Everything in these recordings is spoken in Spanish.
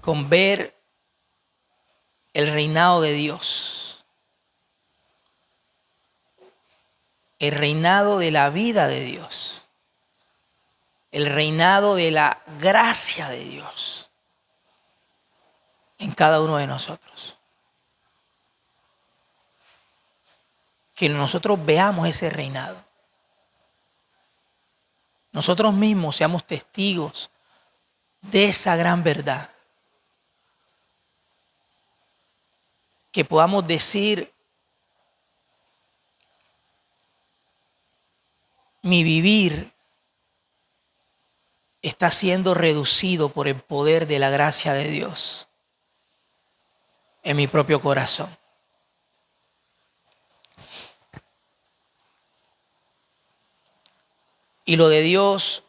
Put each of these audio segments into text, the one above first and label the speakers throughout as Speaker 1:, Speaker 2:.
Speaker 1: con ver el reinado de Dios, el reinado de la vida de Dios, el reinado de la gracia de Dios en cada uno de nosotros. Que nosotros veamos ese reinado. Nosotros mismos seamos testigos de esa gran verdad. Que podamos decir, mi vivir está siendo reducido por el poder de la gracia de Dios en mi propio corazón. Y lo de Dios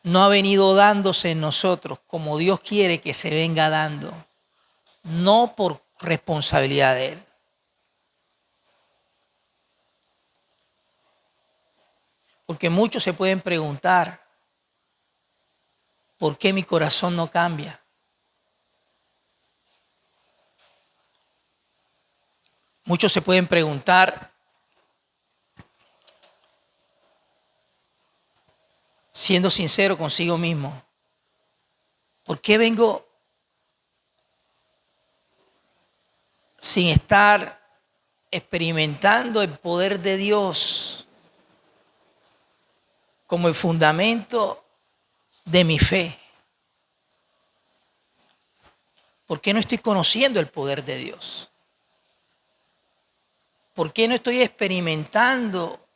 Speaker 1: no ha venido dándose en nosotros como Dios quiere que se venga dando, no por responsabilidad de Él. Porque muchos se pueden preguntar, ¿por qué mi corazón no cambia? Muchos se pueden preguntar, siendo sincero consigo mismo, ¿por qué vengo sin estar experimentando el poder de Dios como el fundamento de mi fe? ¿Por qué no estoy conociendo el poder de Dios? ¿Por qué no estoy experimentando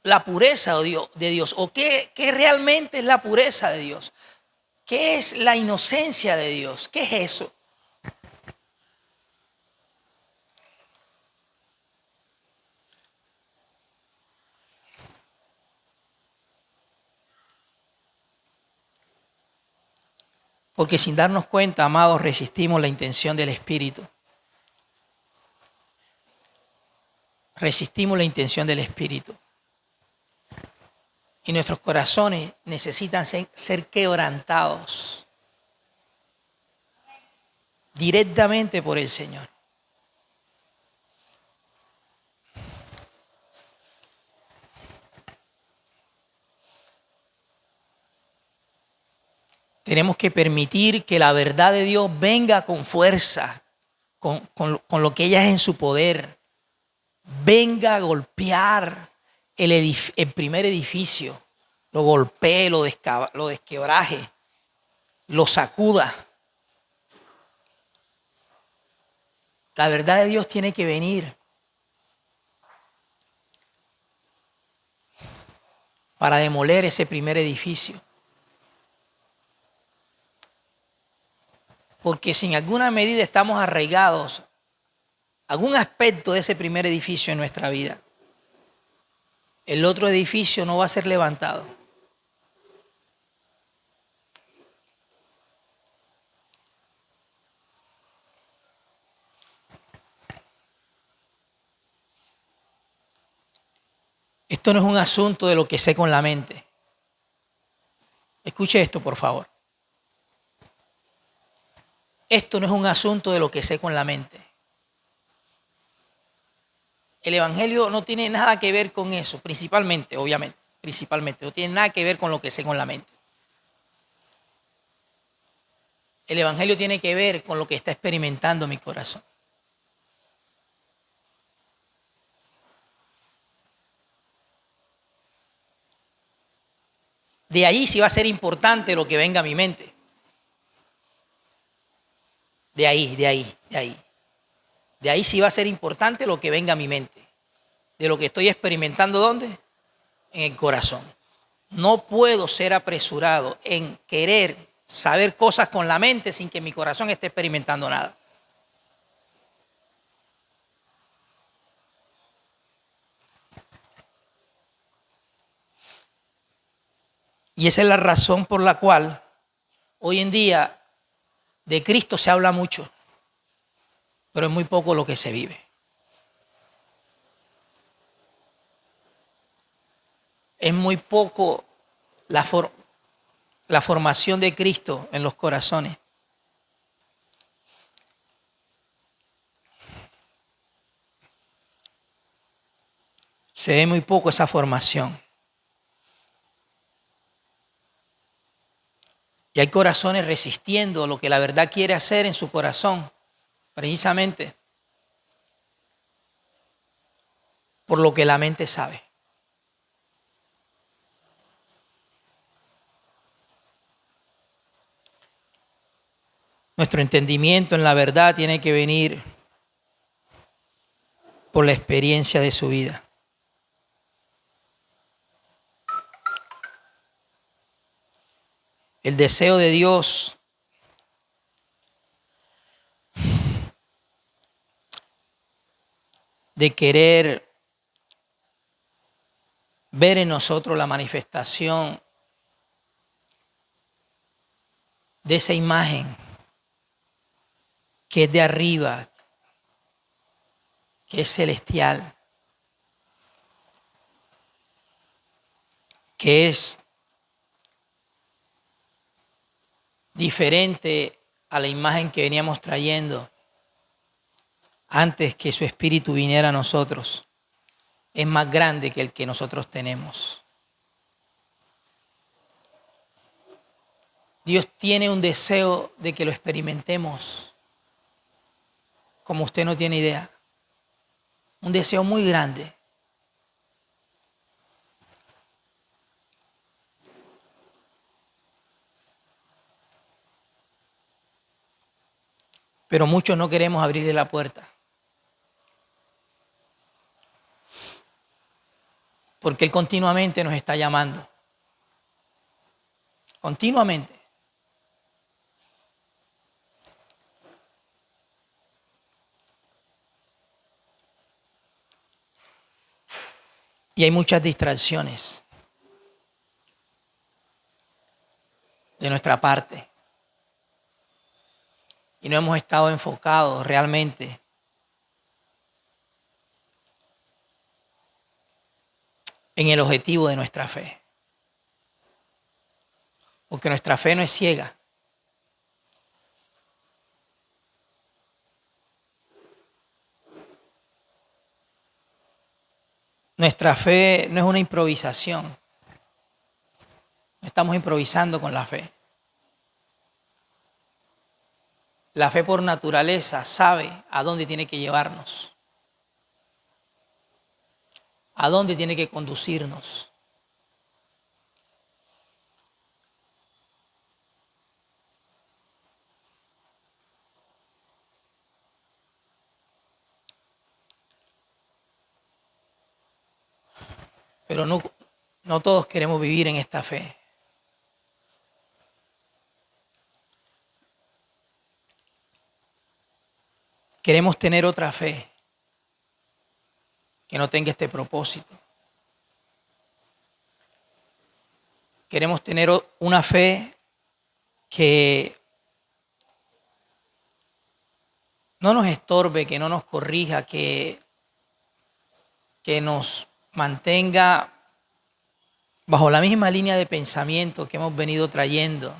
Speaker 1: la pureza de Dios? ¿O qué realmente es la pureza de Dios? ¿Qué es la inocencia de Dios? ¿Qué es eso? Porque sin darnos cuenta, amados, resistimos la intención del Espíritu. Resistimos la intención del Espíritu. Y nuestros corazones necesitan ser quebrantados directamente por el Señor. Tenemos que permitir que la verdad de Dios venga con fuerza, con lo que ella es en su poder. Venga a golpear el primer edificio. Lo golpee, lo desquebraje, lo sacuda. La verdad de Dios tiene que venir para demoler ese primer edificio. Porque si en alguna medida estamos arraigados a algún aspecto de ese primer edificio en nuestra vida, el otro edificio no va a ser levantado. Esto no es un asunto de lo que sé con la mente. Escuche esto, por favor. Esto no es un asunto de lo que sé con la mente. El Evangelio no tiene nada que ver con eso, principalmente, obviamente, no tiene nada que ver con lo que sé con la mente. El Evangelio tiene que ver con lo que está experimentando mi corazón. De allí sí va a ser importante lo que venga a mi mente. De ahí. De ahí sí va a ser importante lo que venga a mi mente. De lo que estoy experimentando, ¿dónde? En el corazón. No puedo ser apresurado en querer saber cosas con la mente sin que mi corazón esté experimentando nada. Y esa es la razón por la cual hoy en día de Cristo se habla mucho, pero es muy poco lo que se vive. Es muy poco la forma. la formación de Cristo en los corazones. Se ve muy poco esa formación. Y hay corazones resistiendo lo que la verdad quiere hacer en su corazón, precisamente por lo que la mente sabe. Nuestro entendimiento en la verdad tiene que venir por la experiencia de su vida. El deseo de Dios de querer ver en nosotros la manifestación de esa imagen que es de arriba, que es celestial, que es diferente a la imagen que veníamos trayendo antes que su espíritu viniera a nosotros. Es más grande que el que nosotros tenemos. Dios tiene un deseo de que lo experimentemos como usted no tiene idea. Un deseo muy grande. Pero muchos no queremos abrirle la puerta. Porque Él continuamente nos está llamando. Continuamente. Y hay muchas distracciones de nuestra parte. Y no hemos estado enfocados realmente en el objetivo de nuestra fe. Porque nuestra fe no es ciega. Nuestra fe no es una improvisación. No estamos improvisando con la fe. La fe por naturaleza sabe a dónde tiene que llevarnos, a dónde tiene que conducirnos. Pero no todos queremos vivir en esta fe. Queremos tener otra fe que no tenga este propósito. Queremos tener una fe que no nos estorbe, que no nos corrija, que nos mantenga bajo la misma línea de pensamiento que hemos venido trayendo,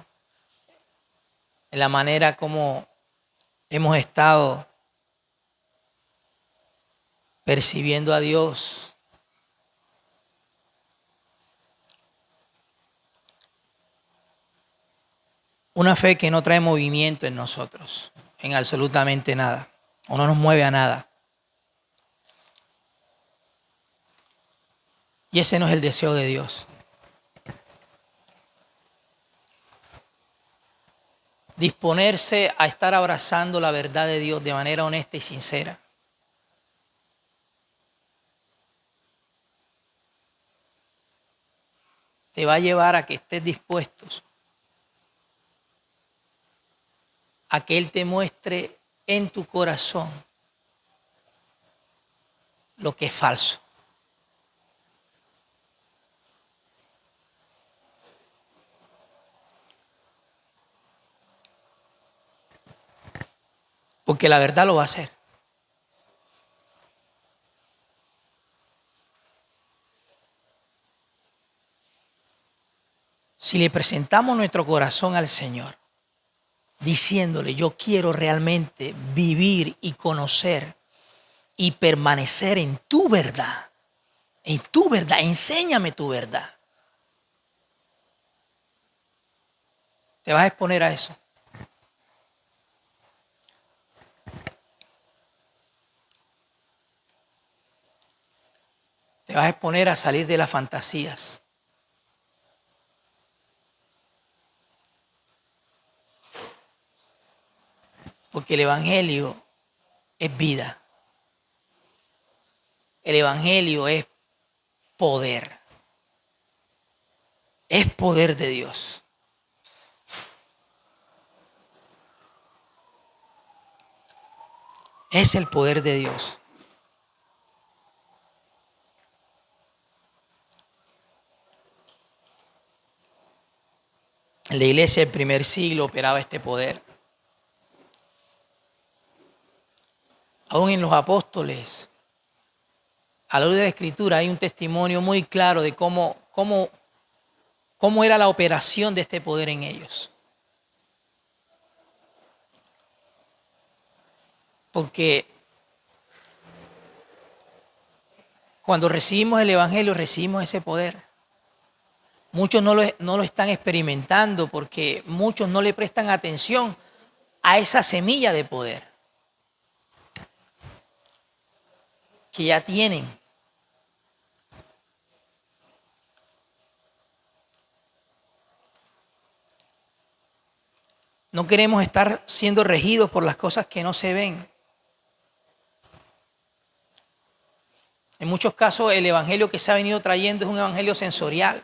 Speaker 1: en la manera como hemos estado percibiendo a Dios. Una fe que no trae movimiento en nosotros, en absolutamente nada, o no nos mueve a nada. Y ese no es el deseo de Dios. Disponerse a estar abrazando la verdad de Dios de manera honesta y sincera. Te va a llevar a que estés dispuestos a que Él te muestre en tu corazón lo que es falso. Porque la verdad lo va a hacer. Si le presentamos nuestro corazón al Señor, diciéndole, yo quiero realmente vivir y conocer y permanecer en tu verdad, enséñame tu verdad. Te vas a exponer a eso. Te vas a exponer a salir de las fantasías. Porque el Evangelio es vida. El Evangelio es poder. Es poder de Dios. Es el poder de Dios. En la iglesia del primer siglo operaba este poder. Aún en los apóstoles, a la luz de la Escritura, hay un testimonio muy claro de cómo era la operación de este poder en ellos. Porque cuando recibimos el Evangelio, recibimos ese poder. Muchos no lo están experimentando porque muchos no le prestan atención a esa semilla de poder que ya tienen. No queremos estar siendo regidos por las cosas que no se ven. En muchos casos el evangelio que se ha venido trayendo es un evangelio sensorial.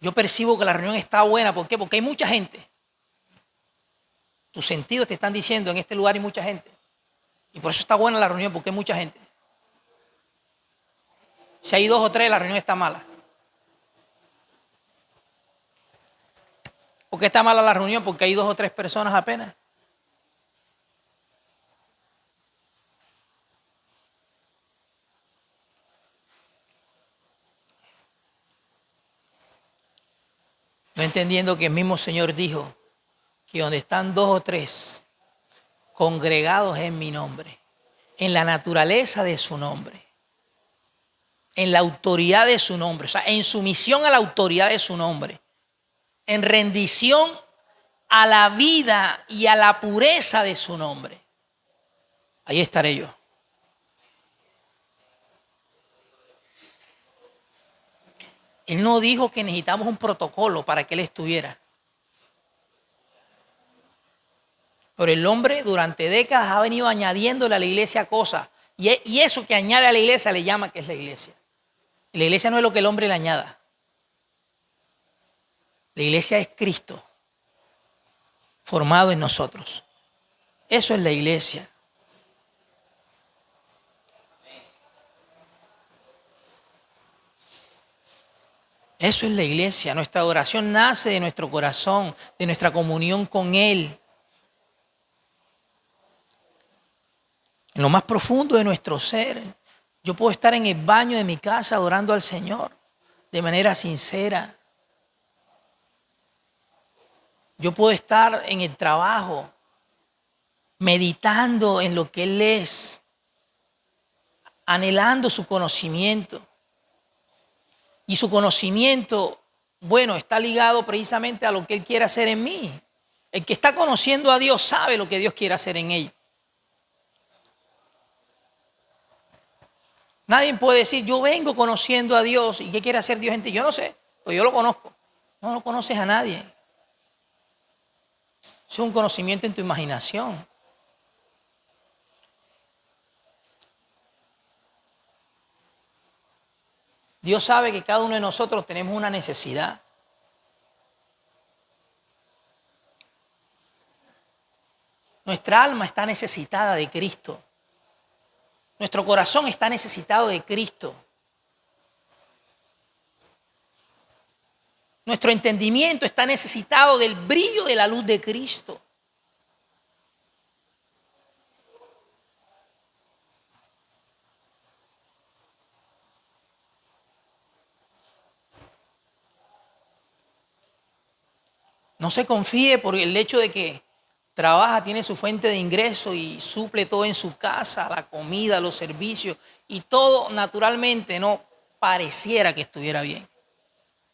Speaker 1: Yo percibo que la reunión está buena. ¿Por qué? Porque hay mucha gente. Tus sentidos te están diciendo, en este lugar hay mucha gente. Y por eso está buena la reunión, porque hay mucha gente. Si hay 2 o 3, la reunión está mala. ¿Por qué está mala la reunión? Porque hay 2 o 3 personas apenas. No entendiendo que el mismo Señor dijo que donde están 2 o 3 congregados en mi nombre, en la naturaleza de su nombre, en la autoridad de su nombre, o sea, en sumisión a la autoridad de su nombre, en rendición a la vida y a la pureza de su nombre, ahí estaré yo. Él no dijo que necesitamos un protocolo para que Él estuviera. Pero el hombre durante décadas ha venido añadiéndole a la iglesia cosas. Y eso que añade a la iglesia le llama que es la iglesia. Y la iglesia no es lo que el hombre le añada. La iglesia es Cristo formado en nosotros. Eso es la iglesia. Eso es la iglesia. Nuestra adoración nace de nuestro corazón, de nuestra comunión con Él. En lo más profundo de nuestro ser. Yo puedo estar en el baño de mi casa adorando al Señor de manera sincera. Yo puedo estar en el trabajo meditando en lo que Él es, anhelando su conocimiento. Y su conocimiento, bueno, está ligado precisamente a lo que Él quiere hacer en mí. El que está conociendo a Dios sabe lo que Dios quiere hacer en él. Nadie puede decir, yo vengo conociendo a Dios y qué quiere hacer Dios en ti. Yo no sé, pues yo lo conozco. No lo conoces a nadie. Es un conocimiento en tu imaginación. Dios sabe que cada uno de nosotros tenemos una necesidad. Nuestra alma está necesitada de Cristo. Nuestro corazón está necesitado de Cristo. Nuestro entendimiento está necesitado del brillo de la luz de Cristo. No se confíe por el hecho de que trabaja, tiene su fuente de ingreso y suple todo en su casa, la comida, los servicios y todo naturalmente no pareciera que estuviera bien.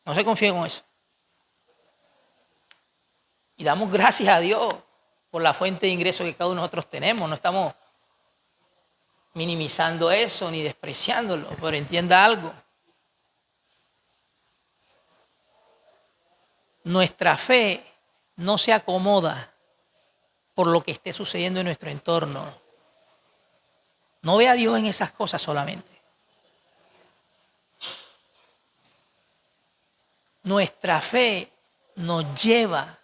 Speaker 1: No se confíe con eso. Y damos gracias a Dios por la fuente de ingreso que cada uno de nosotros tenemos. No estamos minimizando eso ni despreciándolo, pero entienda algo. Nuestra fe no se acomoda por lo que esté sucediendo en nuestro entorno. No ve a Dios en esas cosas solamente. Nuestra fe nos lleva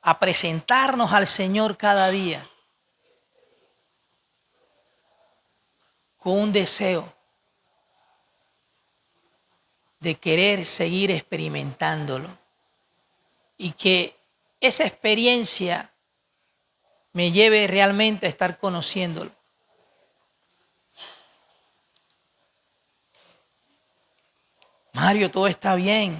Speaker 1: a presentarnos al Señor cada día con un deseo de querer seguir experimentándolo y que esa experiencia me lleve realmente a estar conociéndolo. Mario, todo está bien.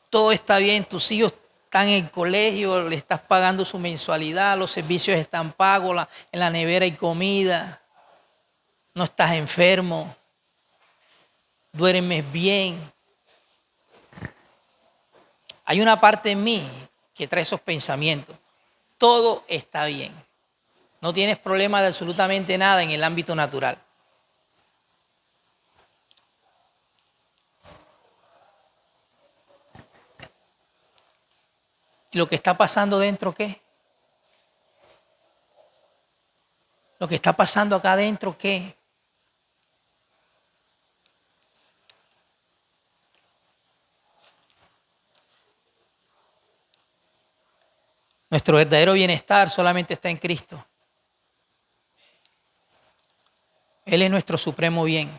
Speaker 1: Todo está bien, tus hijos están en el colegio, le estás pagando su mensualidad, los servicios están pagos, en la nevera hay comida, no estás enfermo, duermes bien. Hay una parte en mí que trae esos pensamientos. Todo está bien. No tienes problema de absolutamente nada en el ámbito natural. ¿Y lo que está pasando dentro qué? Lo que está pasando acá adentro ¿qué? Nuestro verdadero bienestar solamente está en Cristo. Él es nuestro supremo bien.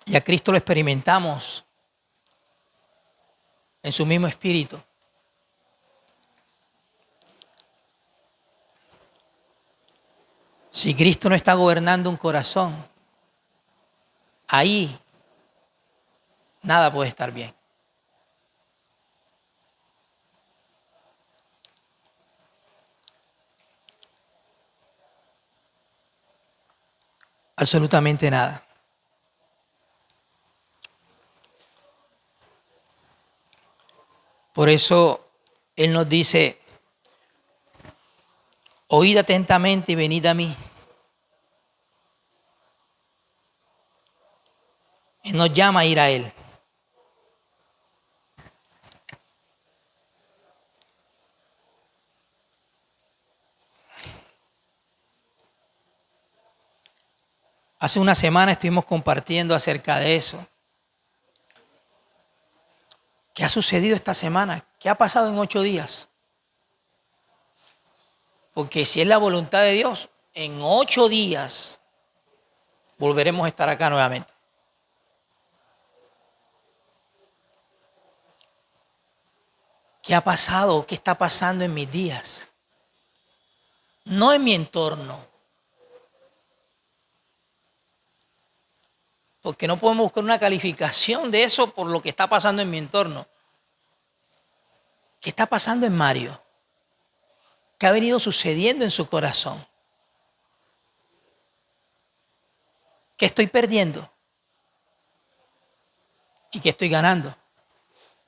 Speaker 1: Y a Cristo lo experimentamos en su mismo espíritu. Si Cristo no está gobernando un corazón, ahí nada puede estar bien. Absolutamente nada. Por eso Él nos dice, oíd atentamente y venid a mí. Él nos llama a ir a Él. Hace una semana estuvimos compartiendo acerca de eso. ¿Qué ha sucedido esta semana? ¿Qué ha pasado en 8 días? Porque si es la voluntad de Dios, en 8 días volveremos a estar acá nuevamente. ¿Qué ha pasado? ¿Qué está pasando en mis días? No en mi entorno. Porque no podemos buscar una calificación de eso por lo que está pasando en mi entorno. ¿Qué está pasando en Mario? ¿Qué ha venido sucediendo en su corazón? ¿Qué estoy perdiendo? ¿Y qué estoy ganando?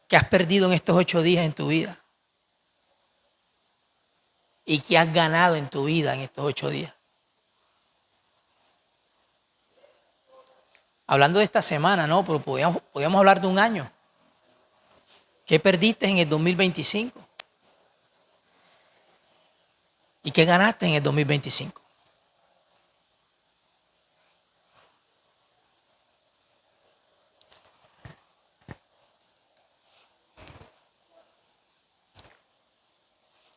Speaker 1: ¿Qué has perdido en estos 8 días en tu vida? ¿Y qué has ganado en tu vida en estos 8 días? Hablando de esta semana, no, pero podíamos hablar de un año. ¿Qué perdiste en el 2025? ¿Y qué ganaste en el 2025?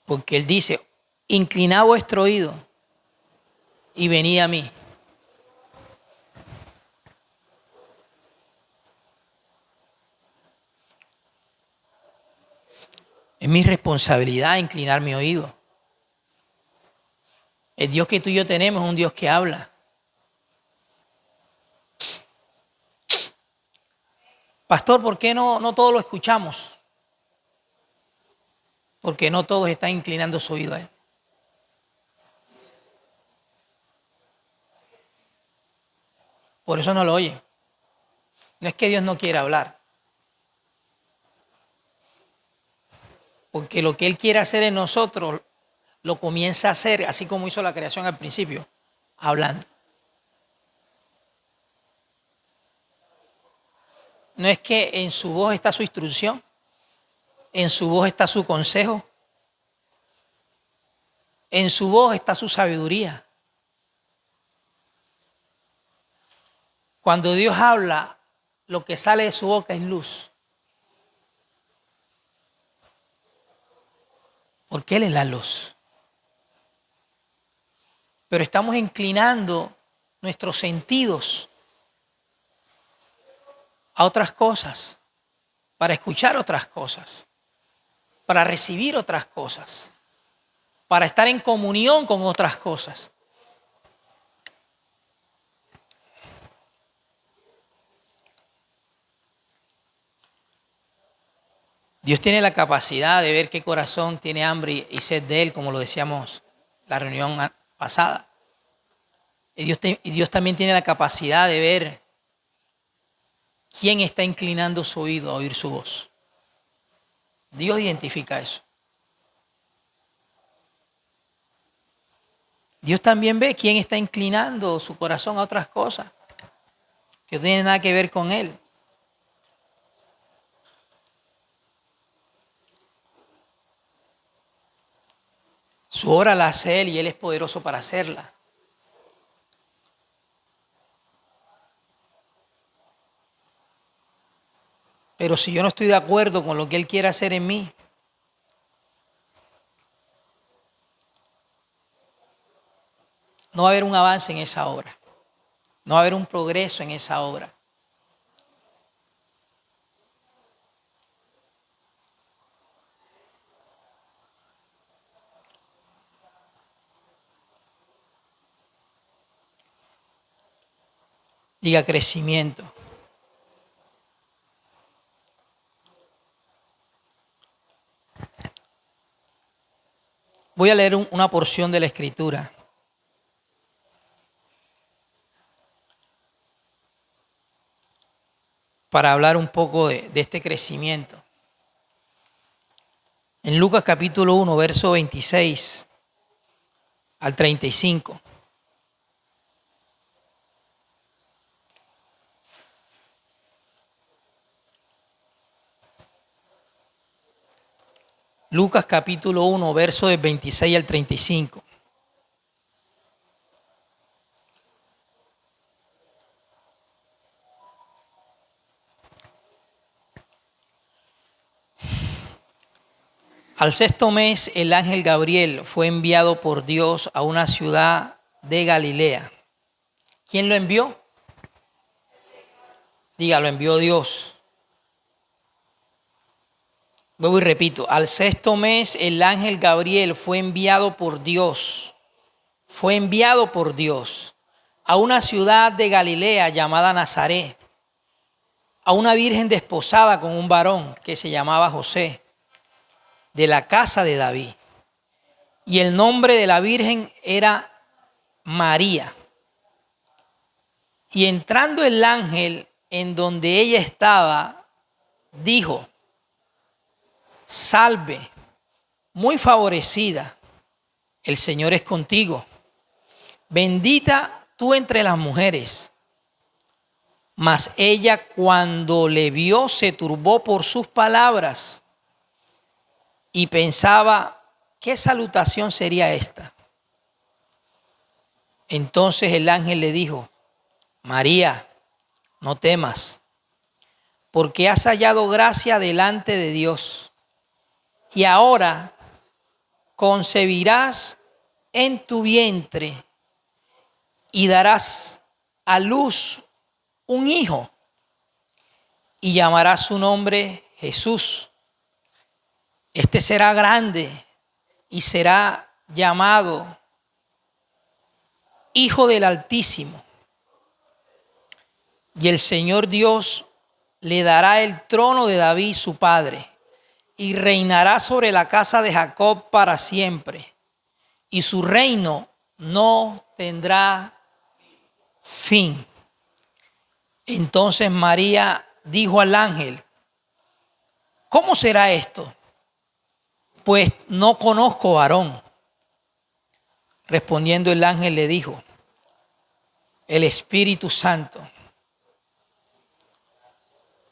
Speaker 1: Porque Él dice, inclinad vuestro oído y venid a mí. Es mi responsabilidad inclinar mi oído. El Dios que tú y yo tenemos es un Dios que habla. Pastor, ¿por qué no todos lo escuchamos? Porque no todos están inclinando su oído a Él. Por eso no lo oyen. No es que Dios no quiera hablar. Porque lo que Él quiere hacer en nosotros, lo comienza a hacer, así como hizo la creación al principio, hablando. No es que en su voz está su instrucción, en su voz está su consejo, en su voz está su sabiduría. Cuando Dios habla, lo que sale de su boca es luz. Porque Él es la luz. Pero estamos inclinando nuestros sentidos a otras cosas, para escuchar otras cosas, para recibir otras cosas, para estar en comunión con otras cosas. Dios tiene la capacidad de ver qué corazón tiene hambre y sed de Él, como lo decíamos en la reunión pasada. Y Dios también tiene la capacidad de ver quién está inclinando su oído a oír su voz. Dios identifica eso. Dios también ve quién está inclinando su corazón a otras cosas que no tienen nada que ver con Él. Su obra la hace Él y Él es poderoso para hacerla. Pero si yo no estoy de acuerdo con lo que Él quiere hacer en mí, no va a haber un avance en esa obra. No va a haber un progreso en esa obra. Diga crecimiento. Voy a leer una porción de la Escritura. Para hablar un poco de este crecimiento. En Lucas capítulo 1, verso 26 al 35. Lucas capítulo 1, verso del 26 al 35. Al sexto mes, el ángel Gabriel fue enviado por Dios a una ciudad de Galilea. ¿Quién lo envió? Diga, lo envió Dios. Vuelvo y repito, al sexto mes el ángel Gabriel fue enviado por Dios. Fue enviado por Dios a una ciudad de Galilea llamada Nazaret, a una virgen desposada con un varón que se llamaba José, de la casa de David. Y el nombre de la virgen era María. Y entrando el ángel en donde ella estaba, dijo: Salve, muy favorecida, el Señor es contigo. Bendita tú entre las mujeres. Mas ella, cuando le vio, se turbó por sus palabras y pensaba: ¿qué salutación sería esta? Entonces el ángel le dijo: María, no temas, porque has hallado gracia delante de Dios. Y ahora concebirás en tu vientre y darás a luz un hijo y llamarás su nombre Jesús. Este será grande y será llamado Hijo del Altísimo. Y el Señor Dios le dará el trono de David su padre, y reinará sobre la casa de Jacob para siempre, y su reino no tendrá fin. Entonces María dijo al ángel: ¿cómo será esto? Pues no conozco varón. Respondiendo el ángel le dijo: el Espíritu Santo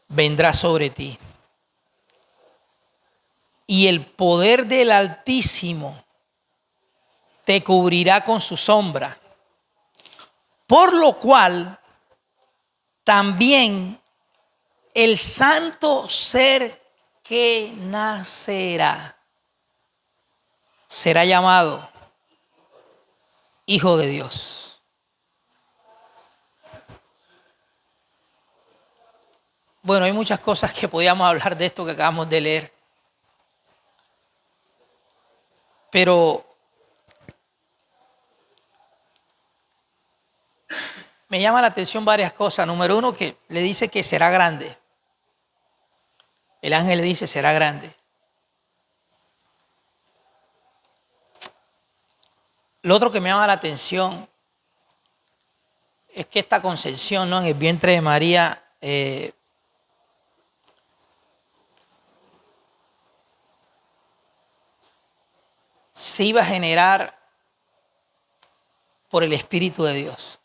Speaker 1: vendrá sobre ti, y el poder del Altísimo te cubrirá con su sombra, por lo cual también el santo ser que nacerá será llamado Hijo de Dios. Bueno, hay muchas cosas que podíamos hablar de esto que acabamos de leer, pero me llama la atención varias cosas. Número uno, que le dice que será grande. El ángel le dice: será grande. Lo otro que me llama la atención es que esta concepción, ¿no?, en el vientre de María se iba a generar por el Espíritu de Dios.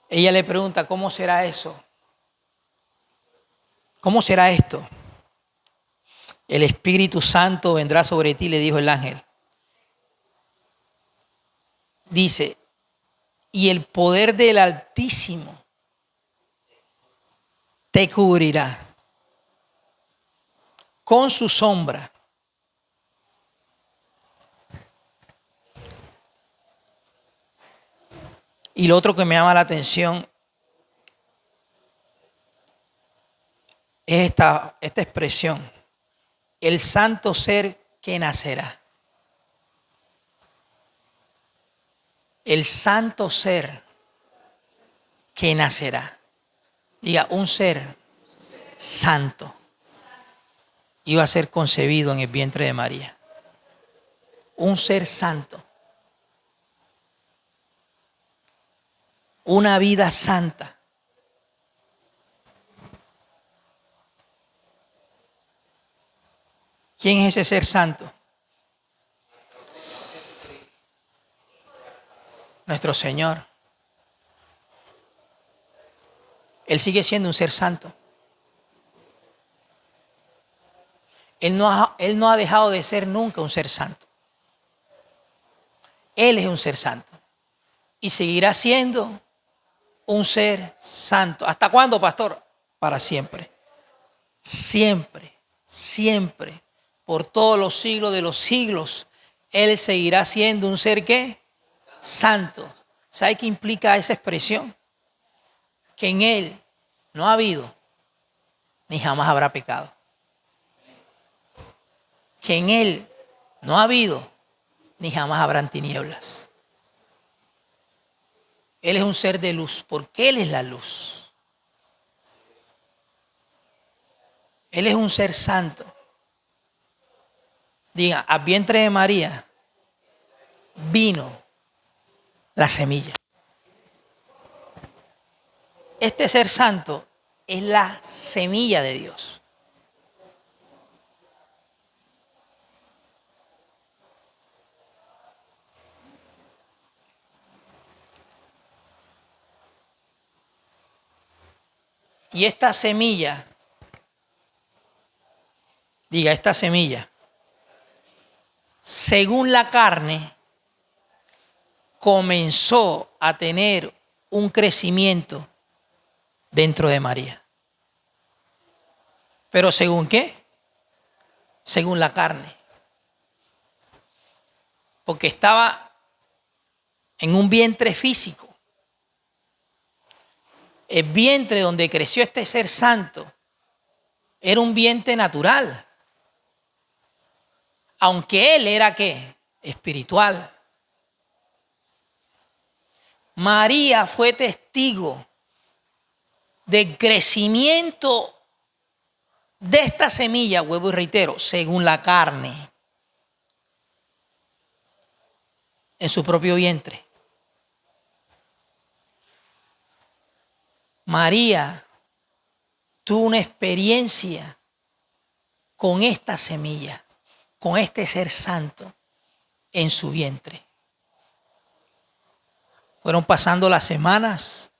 Speaker 1: Ella le pregunta: ¿cómo será eso? ¿Cómo será esto? El Espíritu Santo vendrá sobre ti, le dijo el ángel. Dice: y el poder del Altísimo te cubrirá con su sombra. Y lo otro que me llama la atención es esta expresión: el santo ser que nacerá. El santo ser que nacerá. Diga: un ser santo iba a ser concebido en el vientre de María. Un ser santo. Una vida santa. ¿Quién es ese ser santo? Nuestro Señor. Él sigue siendo un ser santo. Él no ha dejado de ser nunca un ser santo. Él es un ser santo. Y seguirá siendo un ser santo. ¿Hasta cuándo, pastor? Para siempre. Siempre, siempre. Por todos los siglos de los siglos. Él seguirá siendo un ser, ¿qué? Santo. ¿Sabe qué implica esa expresión? Que en Él no ha habido ni jamás habrá pecado. Que en Él no ha habido ni jamás habrán tinieblas. Él es un ser de luz porque Él es la luz. Él es un ser santo. Diga: al vientre de María vino la semilla. Este ser santo es la semilla de Dios. Y esta semilla, diga, esta semilla, según la carne, comenzó a tener un crecimiento dentro de María. ¿Pero según qué? Según la carne. Porque estaba en un vientre físico. El vientre donde creció este ser santo era un vientre natural. Aunque él era, ¿qué? Espiritual. María fue testigo del crecimiento de esta semilla, vuelvo y reitero, según la carne, en su propio vientre. María tuvo una experiencia con esta semilla, con este ser santo en su vientre. Fueron pasando las semanas,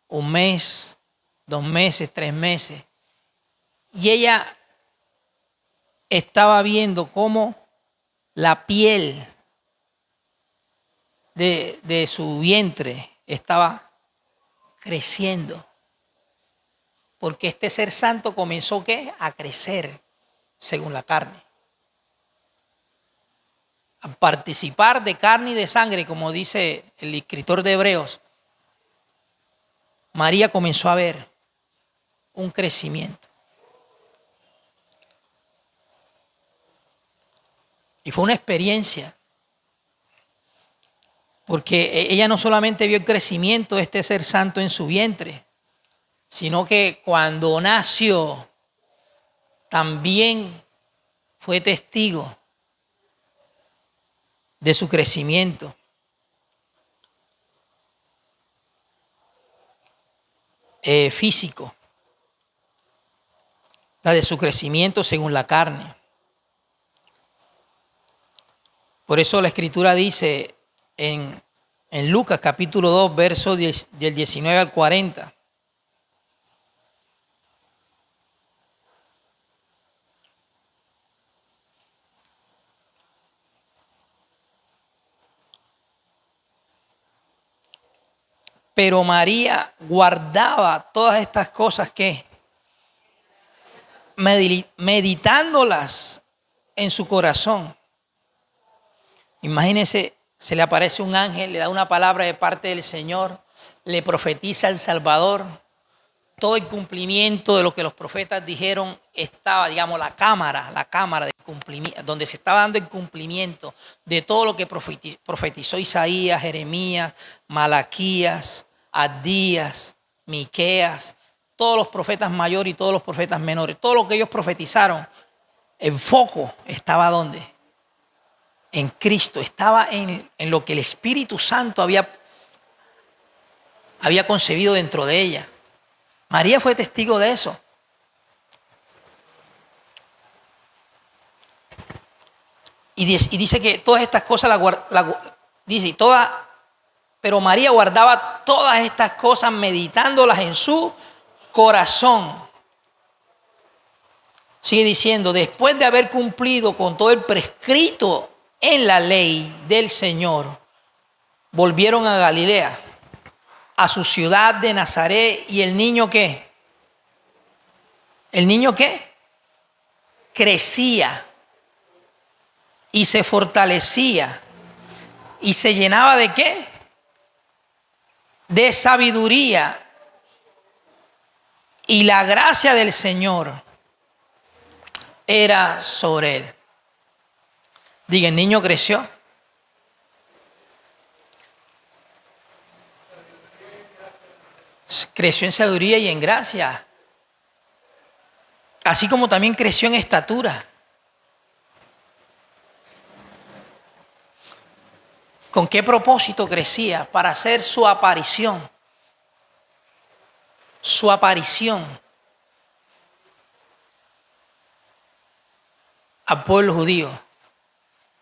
Speaker 1: 1 mes, 2 meses, 3 meses, y ella estaba viendo cómo la piel de su vientre estaba creciendo. Porque este ser santo comenzó ¿qué? A crecer según la carne. A participar de carne y de sangre, como dice el escritor de Hebreos. María comenzó a ver un crecimiento. Y fue una experiencia. Porque ella no solamente vio el crecimiento de este ser santo en su vientre, sino que cuando nació también fue testigo de su crecimiento. Físico, la de su crecimiento según la carne. Por eso la Escritura dice en Lucas capítulo 2, verso del 19 al 40. Pero María guardaba todas estas cosas que meditándolas en su corazón. Imagínense, se le aparece un ángel, le da una palabra de parte del Señor, le profetiza al Salvador. Todo el cumplimiento de lo que los profetas dijeron estaba, digamos, la cámara de cumplimiento, donde se estaba dando el cumplimiento de todo lo que profetizó Isaías, Jeremías, Malaquías, Abdías, Miqueas, todos los profetas mayores y todos los profetas menores, todo lo que ellos profetizaron, el foco estaba ¿dónde? En Cristo, estaba en lo que el Espíritu Santo había concebido dentro de ella. María fue testigo de eso. Y dice que todas estas cosas pero María guardaba todas estas cosas meditándolas en su corazón. Sigue diciendo, después de haber cumplido con todo el prescrito en la ley del Señor, volvieron a Galilea, a su ciudad de Nazaret. ¿Y el niño qué? ¿El niño qué? Crecía y se fortalecía y se llenaba ¿de qué? De sabiduría, y la gracia del Señor era sobre él. Diga, el niño creció. Creció en sabiduría y en gracia. Así como también creció en estatura. ¿Con qué propósito crecía? Para hacer su aparición. Su aparición al pueblo judío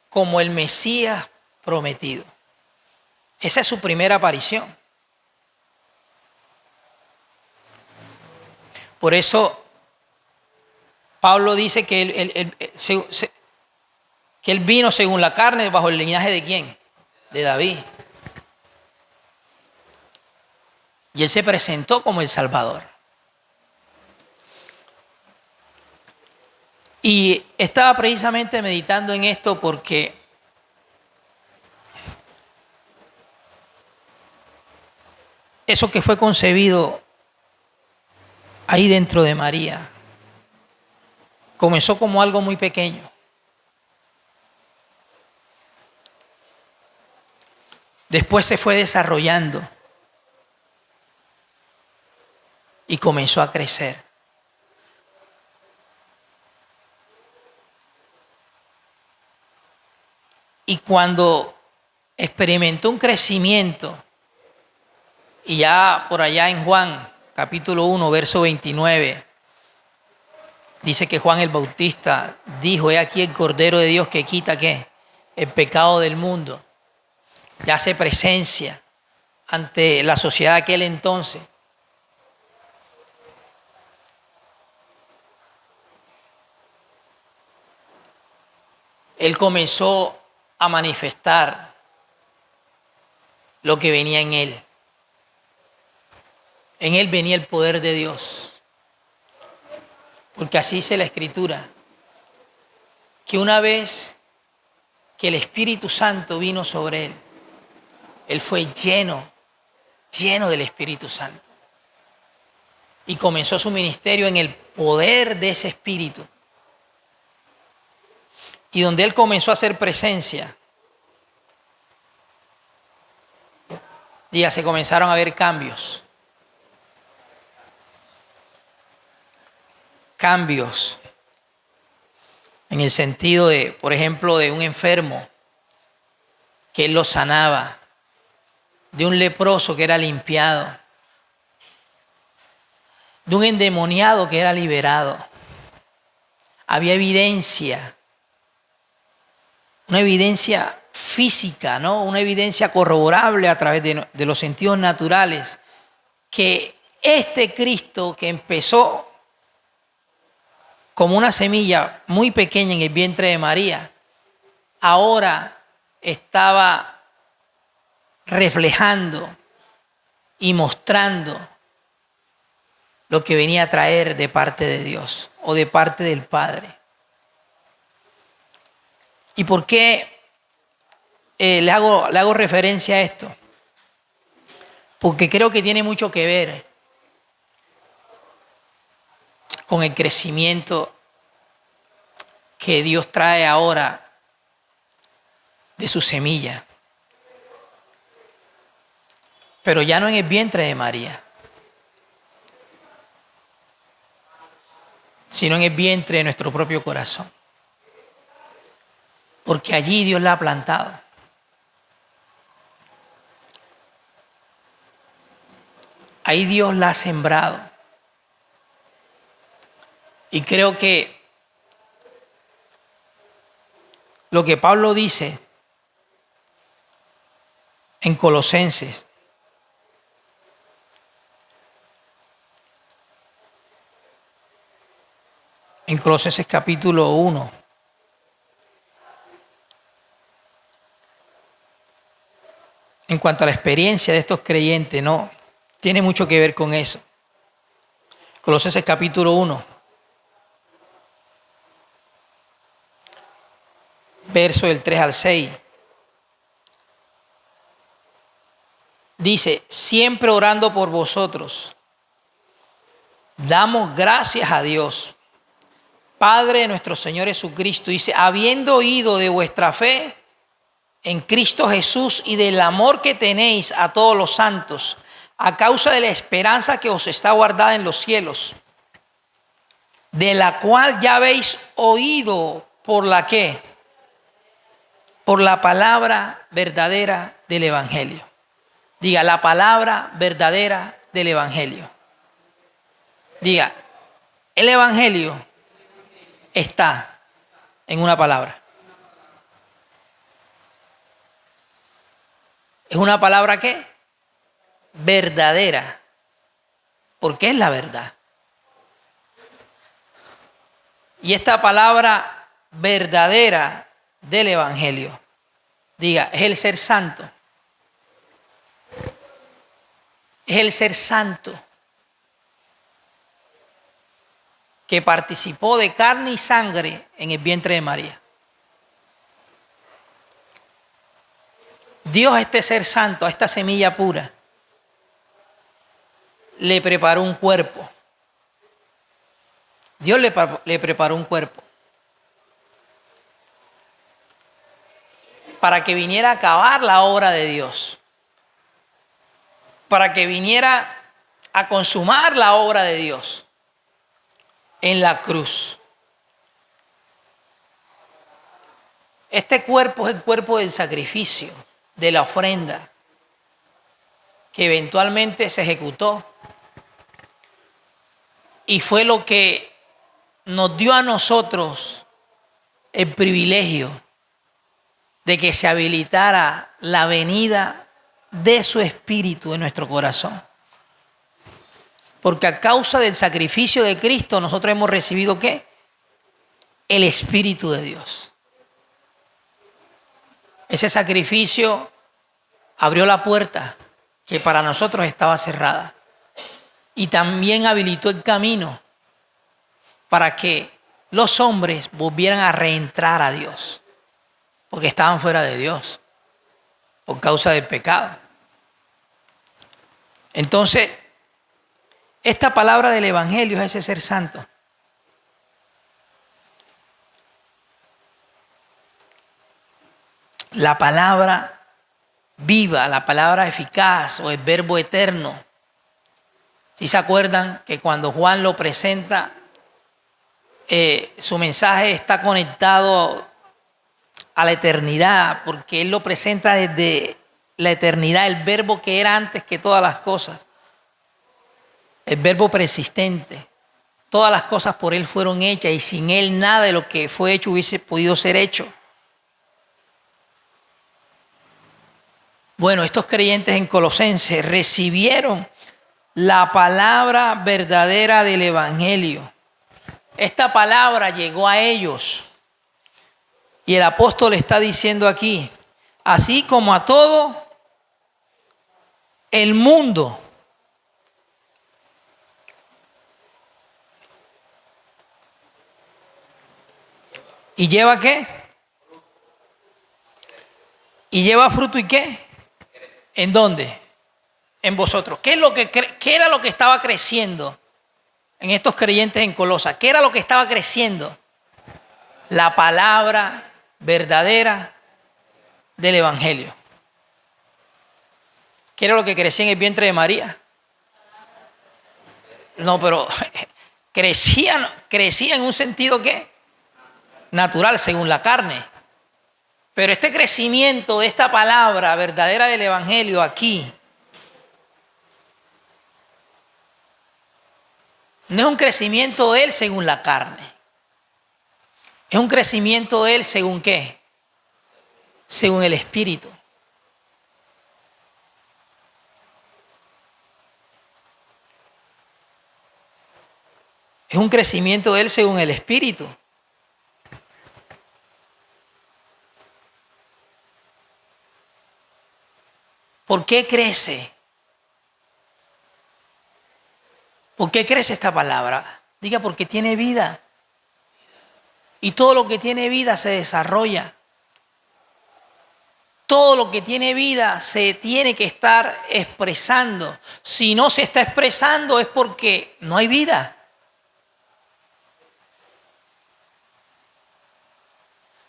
Speaker 1: como el Mesías prometido. Esa es su primera aparición. Por eso Pablo dice que él vino según la carne bajo el linaje ¿de quién? De David. Y él se presentó como el Salvador. Y estaba precisamente meditando en esto porque eso que fue concebido ahí dentro de María comenzó como algo muy pequeño. Después se fue desarrollando y comenzó a crecer. Y cuando experimentó un crecimiento, y ya por allá en Juan, capítulo 1, verso 29, dice que Juan el Bautista dijo: he aquí el Cordero de Dios que quita ¿qué? El pecado del mundo. Ya hace presencia ante la sociedad de aquel entonces. Él comenzó a manifestar lo que venía en él. En él venía el poder de Dios. Porque así dice la Escritura, que una vez que el Espíritu Santo vino sobre él, él fue lleno del Espíritu Santo. Y comenzó su ministerio en el poder de ese Espíritu. Y donde él comenzó a hacer presencia, se comenzaron a ver cambios. Cambios en el sentido de, por ejemplo, de un enfermo que él lo sanaba, de un leproso que era limpiado, de un endemoniado que era liberado. Había evidencia, una evidencia física, ¿no? Una evidencia corroborable a través de los sentidos naturales, que este Cristo que empezó como una semilla muy pequeña en el vientre de María, ahora estaba reflejando y mostrando lo que venía a traer de parte de Dios o de parte del Padre. ¿Y por qué le hago referencia a esto? Porque creo que tiene mucho que ver con el crecimiento que Dios trae ahora de su semilla. Pero ya no en el vientre de María, sino en el vientre de nuestro propio corazón. Porque allí Dios la ha plantado. Ahí Dios la ha sembrado. Y creo que lo que Pablo dice en Colosenses, capítulo 1, en cuanto a la experiencia de estos creyentes, no tiene mucho que ver con eso. Colosenses capítulo 1, verso del 3 al 6. Dice: siempre orando por vosotros, damos gracias a Dios, Padre de nuestro Señor Jesucristo. Dice: habiendo oído de vuestra fe en Cristo Jesús y del amor que tenéis a todos los santos, a causa de la esperanza que os está guardada en los cielos, de la cual ya habéis oído por la que, por la palabra verdadera del Evangelio. Diga: la palabra verdadera del Evangelio. Diga: el Evangelio está en una palabra. Es una palabra ¿qué? Verdadera. Porque es la verdad. Y esta palabra verdadera del Evangelio, diga, es el ser santo. Es el ser santo que participó de carne y sangre en el vientre de María. Dios a este ser santo, a esta semilla pura, le preparó un cuerpo. Dios le preparó un cuerpo para que viniera a acabar la obra de Dios, para que viniera a consumar la obra de Dios en la cruz. Este cuerpo es el cuerpo del sacrificio, de la ofrenda, que eventualmente se ejecutó. Y fue lo que nos dio a nosotros el privilegio de que se habilitara la venida de su Espíritu en nuestro corazón. Porque a causa del sacrificio de Cristo nosotros hemos recibido ¿qué? El Espíritu de Dios. Ese sacrificio abrió la puerta que para nosotros estaba cerrada. Y también habilitó el camino para que los hombres volvieran a reentrar a Dios. Porque estaban fuera de Dios por causa del pecado. Entonces, esta palabra del Evangelio es ese ser santo. La palabra viva, la palabra eficaz o el verbo eterno. Si se acuerdan que cuando Juan lo presenta, su mensaje está conectado a la eternidad, porque él lo presenta desde la eternidad, el verbo que era antes que todas las cosas, el verbo persistente. Todas las cosas por él fueron hechas y sin él nada de lo que fue hecho hubiese podido ser hecho. Bueno, estos creyentes en Colosenses recibieron la palabra verdadera del Evangelio. Esta palabra llegó a ellos. Y el apóstol está diciendo aquí, así como a todo el mundo. ¿Y lleva qué? ¿Y lleva fruto y qué? ¿En dónde? En vosotros. ¿Qué era lo que estaba creciendo en estos creyentes en Colosas? ¿Qué era lo que estaba creciendo? La palabra verdadera del Evangelio. ¿Qué era lo que crecía en el vientre de María? No, pero crecía en un sentido ¿qué? Natural, según la carne. Pero este crecimiento de esta palabra verdadera del Evangelio aquí no es un crecimiento de él según la carne. Es un crecimiento de él según ¿qué? Según el Espíritu. Es un crecimiento de él según el Espíritu. ¿Por qué crece? ¿Por qué crece esta palabra? Diga, porque tiene vida. Y todo lo que tiene vida se desarrolla. Todo lo que tiene vida se tiene que estar expresando. Si no se está expresando es porque no hay vida.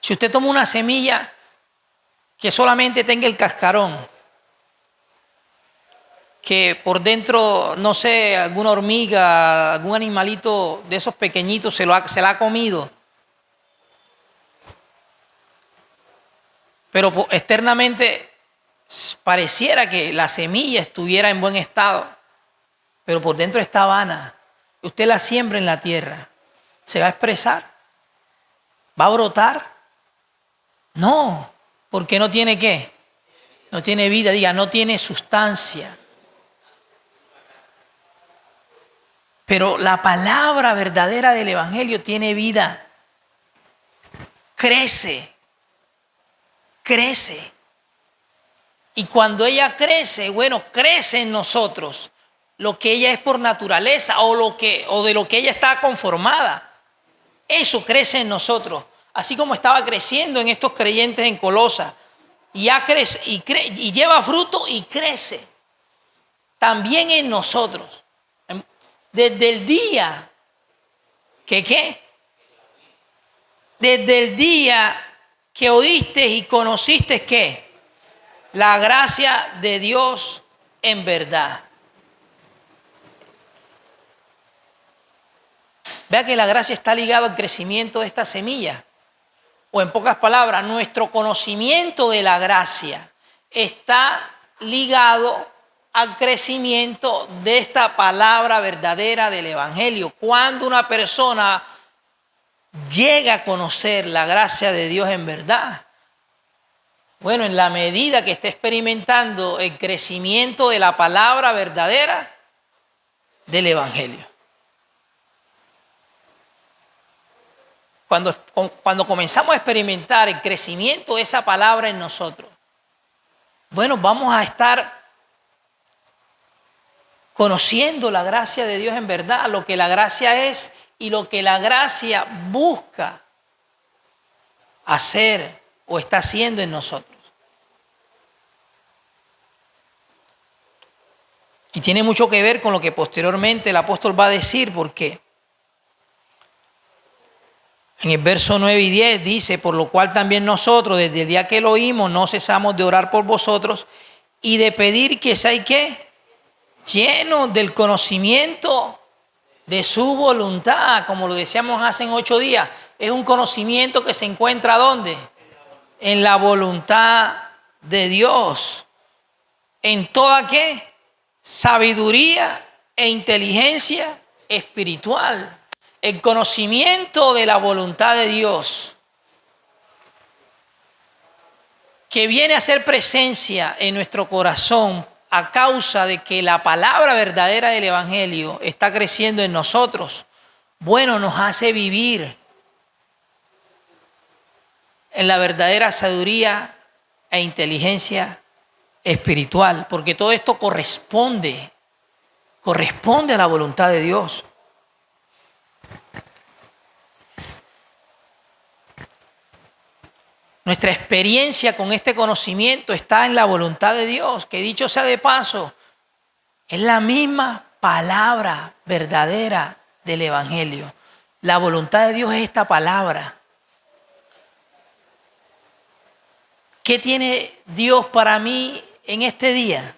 Speaker 1: Si usted toma una semilla que solamente tenga el cascarón, que por dentro, no sé, alguna hormiga, algún animalito de esos pequeñitos se la ha comido, pero externamente pareciera que la semilla estuviera en buen estado, pero por dentro está vana. Usted la siembra en la tierra, ¿se va a expresar? ¿Va a brotar? No, porque no tiene ¿qué? No tiene vida, diga, no tiene sustancia. Pero la palabra verdadera del Evangelio tiene vida. Crece. Crece. Y cuando ella crece, bueno, crece en nosotros lo que ella es por naturaleza o de lo que ella está conformada. Eso crece en nosotros. Así como estaba creciendo en estos creyentes en Colosas. Y lleva fruto y crece. También en nosotros. Desde el día que ¿qué? Desde el día que oíste y conociste ¿qué? La gracia de Dios en verdad. Vea que la gracia está ligada al crecimiento de esta semilla. O en pocas palabras, nuestro conocimiento de la gracia está ligado al crecimiento de esta palabra verdadera del Evangelio. Cuando una persona llega a conocer la gracia de Dios en verdad, bueno, en la medida que esté experimentando el crecimiento de la palabra verdadera del Evangelio. Cuando comenzamos a experimentar el crecimiento de esa palabra en nosotros, bueno, vamos a estar conociendo la gracia de Dios en verdad, lo que la gracia es y lo que la gracia busca hacer o está haciendo en nosotros. Y tiene mucho que ver con lo que posteriormente el apóstol va a decir, porque en el verso 9 y 10 dice: por lo cual también nosotros, desde el día que lo oímos, no cesamos de orar por vosotros y de pedir que seáis ¿qué? Llenos del conocimiento de su voluntad, como lo decíamos hace 8 días. Es un conocimiento que se encuentra ¿dónde? En la voluntad de Dios. En toda ¿qué? Sabiduría e inteligencia espiritual. El conocimiento de la voluntad de Dios, que viene a ser presencia en nuestro corazón a causa de que la palabra verdadera del Evangelio está creciendo en nosotros, bueno, nos hace vivir en la verdadera sabiduría e inteligencia espiritual, porque todo esto corresponde a la voluntad de Dios. Nuestra experiencia con este conocimiento está en la voluntad de Dios, que dicho sea de paso, es la misma palabra verdadera del Evangelio. La voluntad de Dios es esta palabra. ¿Qué tiene Dios para mí en este día?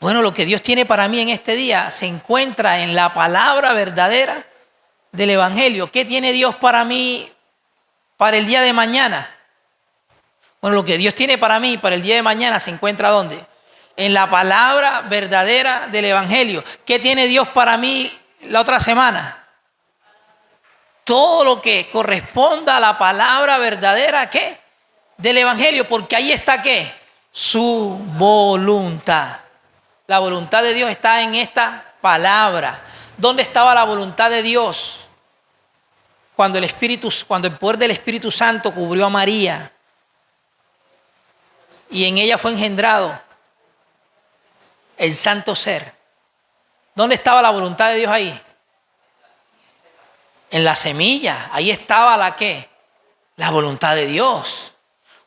Speaker 1: Bueno, lo que Dios tiene para mí en este día se encuentra en la palabra verdadera del Evangelio. ¿Qué tiene Dios para mí para el día de mañana? Bueno, lo que Dios tiene para mí para el día de mañana se encuentra ¿dónde? En la palabra verdadera del Evangelio. ¿Qué tiene Dios para mí la otra semana? Todo lo que corresponda a la palabra verdadera ¿qué? Del Evangelio, porque ahí está ¿qué? Su voluntad. La voluntad de Dios está en esta palabra. ¿Dónde estaba la voluntad de Dios? Cuando el poder del Espíritu Santo cubrió a María y en ella fue engendrado el santo ser. ¿Dónde estaba la voluntad de Dios ahí? En la semilla. Ahí estaba la ¿qué? La voluntad de Dios.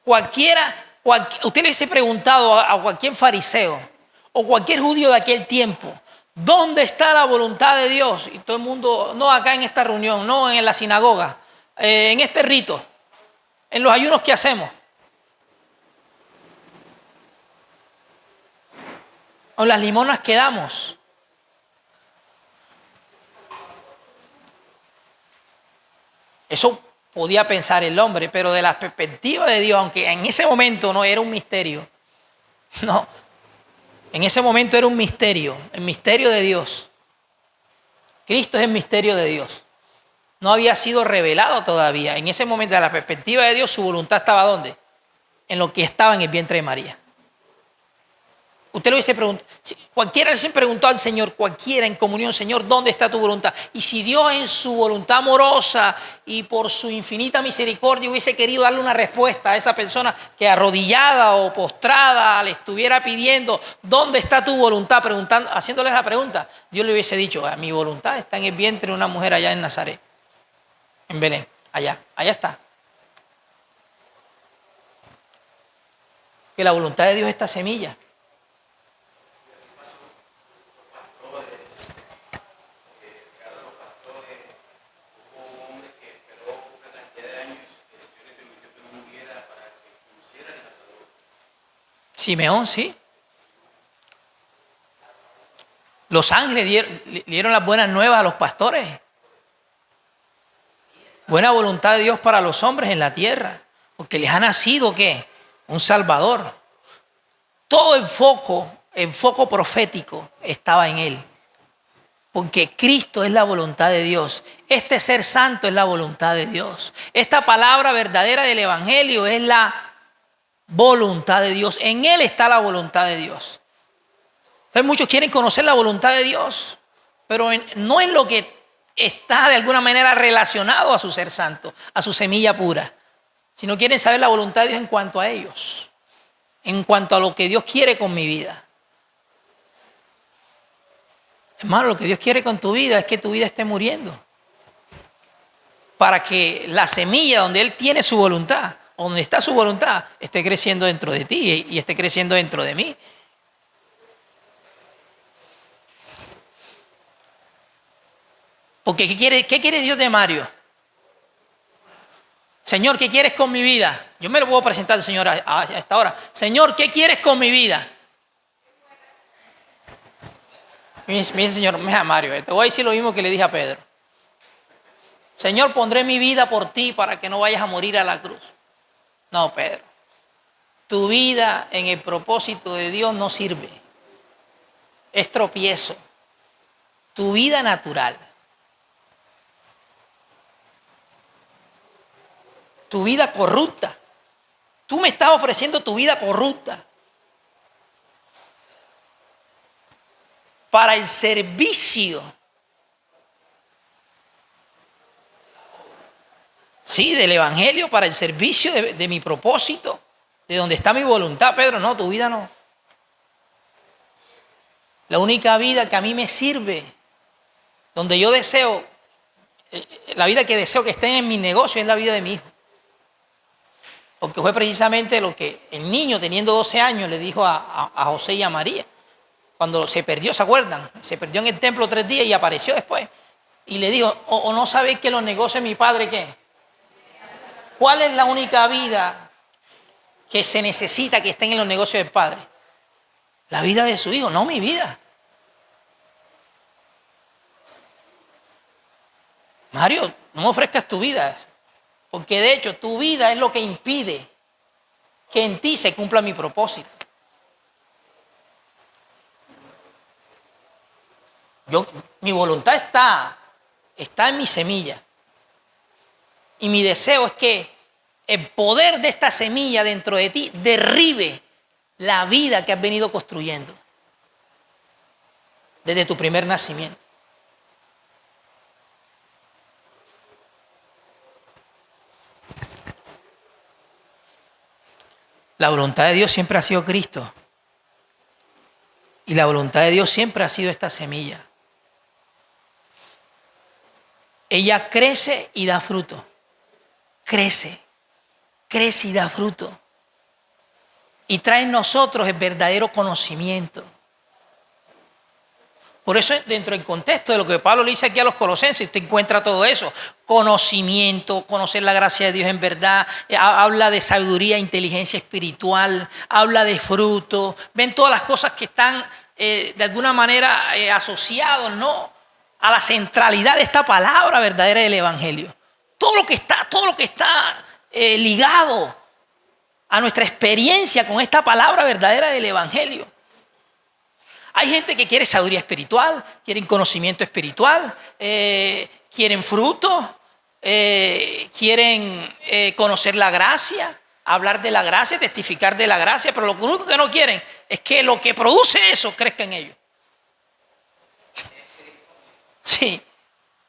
Speaker 1: Usted le hubiese preguntado a cualquier fariseo o cualquier judío de aquel tiempo, ¿dónde está la voluntad de Dios? Y todo el mundo, no acá en esta reunión, no en la sinagoga, en este rito, en los ayunos que hacemos, o en las limonas que damos. Eso podía pensar el hombre, pero de la perspectiva de Dios, aunque en ese momento no era un misterio, no, en ese momento era un misterio, el misterio de Dios. Cristo es el misterio de Dios. No había sido revelado todavía. En ese momento, de la perspectiva de Dios, su voluntad estaba ¿dónde? En lo que estaba en el vientre de María. Usted lo hubiese preguntado, cualquiera le preguntó al Señor, cualquiera en comunión, Señor, ¿dónde está tu voluntad? Y si Dios en su voluntad amorosa y por su infinita misericordia hubiese querido darle una respuesta a esa persona que arrodillada o postrada le estuviera pidiendo, ¿dónde está tu voluntad? Preguntando, haciéndole esa pregunta, Dios le hubiese dicho, mi voluntad está en el vientre de una mujer allá en Nazaret, en Belén, allá está. Que la voluntad de Dios es esta semilla. Simeón, sí. Los ángeles dieron las buenas nuevas a los pastores. Buena voluntad de Dios para los hombres en la tierra. Porque les ha nacido, ¿qué? Un Salvador. Todo el foco profético estaba en él. Porque Cristo es la voluntad de Dios. Este ser santo es la voluntad de Dios. Esta palabra verdadera del Evangelio es la voluntad de Dios. En él está la voluntad de Dios. Entonces, muchos quieren conocer la voluntad de Dios, pero no es lo que está de alguna manera relacionado a su ser santo, a su semilla pura, sino quieren saber la voluntad de Dios en cuanto a ellos, en cuanto a lo que Dios quiere con mi vida. Hermano, lo que Dios quiere con tu vida es que tu vida esté muriendo, para que la semilla donde Él tiene su voluntad, donde está su voluntad, esté creciendo dentro de ti y esté creciendo dentro de mí. Porque ¿qué quiere Dios de Mario? Señor, ¿qué quieres con mi vida? Yo me lo puedo presentar al Señor a esta hora. Señor, ¿qué quieres con mi vida? Mire, Señor, mira, Mario, te voy a decir lo mismo que le dije a Pedro. Señor, pondré mi vida por ti para que no vayas a morir a la cruz. No, Pedro. Tu vida en el propósito de Dios no sirve. Es tropiezo. Tu vida natural. Tu vida corrupta. Tú me estás ofreciendo tu vida corrupta para el servicio. Sí, del Evangelio, para el servicio de mi propósito, de donde está mi voluntad. Pedro, no, tu vida no. La única vida que a mí me sirve, donde yo deseo, la vida que deseo que esté en mi negocio es la vida de mi hijo. Porque fue precisamente lo que el niño, teniendo 12 años, le dijo a José y a María. Cuando se perdió, ¿se acuerdan? Se perdió en el templo 3 días y apareció después. Y le dijo, ¿o no sabéis que los negocios de mi padre qué? ¿Cuál es la única vida que se necesita que esté en los negocios del padre? La vida de su hijo, no mi vida. Mario, no me ofrezcas tu vida. Porque de hecho tu vida es lo que impide que en ti se cumpla mi propósito. Mi voluntad está en mi semilla. Y mi deseo es que el poder de esta semilla dentro de ti derribe la vida que has venido construyendo desde tu primer nacimiento. La voluntad de Dios siempre ha sido Cristo. Y la voluntad de Dios siempre ha sido esta semilla. Ella crece y da fruto. Crece y da fruto. Y trae en nosotros el verdadero conocimiento. Por eso, dentro del contexto de lo que Pablo le dice aquí a los colosenses, usted encuentra todo eso. Conocimiento, conocer la gracia de Dios en verdad. Habla de sabiduría, inteligencia espiritual. Habla de fruto. Ven todas las cosas que están de alguna manera asociados, ¿no?, a la centralidad de esta palabra verdadera del Evangelio. Todo lo que está ligado a nuestra experiencia con esta palabra verdadera del Evangelio. Hay gente que quiere sabiduría espiritual, quieren conocimiento espiritual, quieren fruto, quieren conocer la gracia, hablar de la gracia, testificar de la gracia, pero lo único que no quieren es que lo que produce eso crezca en ellos. Sí,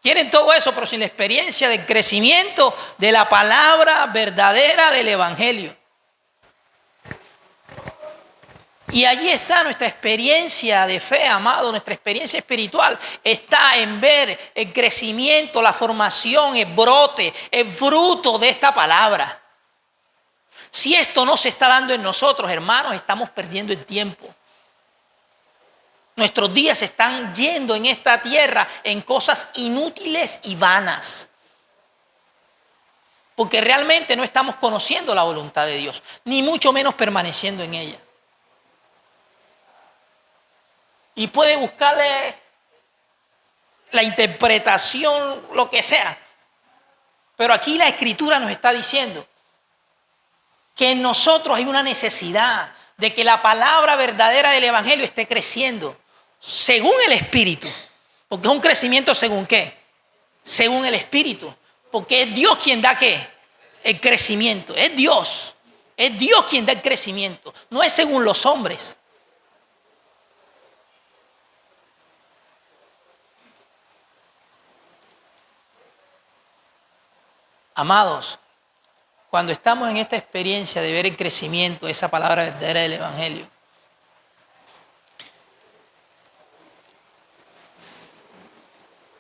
Speaker 1: quieren todo eso, pero sin la experiencia del crecimiento de la palabra verdadera del Evangelio. Y allí está nuestra experiencia de fe, amado, nuestra experiencia espiritual. Está en ver el crecimiento, la formación, el brote, el fruto de esta palabra. Si esto no se está dando en nosotros, hermanos, estamos perdiendo el tiempo. Nuestros días se están yendo en esta tierra en cosas inútiles y vanas. Porque realmente no estamos conociendo la voluntad de Dios, ni mucho menos permaneciendo en ella. y puede buscarle la interpretación, lo que sea. Pero aquí la Escritura nos está diciendo que en nosotros hay una necesidad de que la palabra verdadera del Evangelio esté creciendo según el Espíritu. Porque es un crecimiento según ¿qué? Según el Espíritu. Porque es Dios quien da ¿qué? El crecimiento. Es Dios. Es Dios quien da el crecimiento. No es según los hombres. Amados, cuando estamos en esta experiencia de ver el crecimiento de esa palabra verdadera del Evangelio,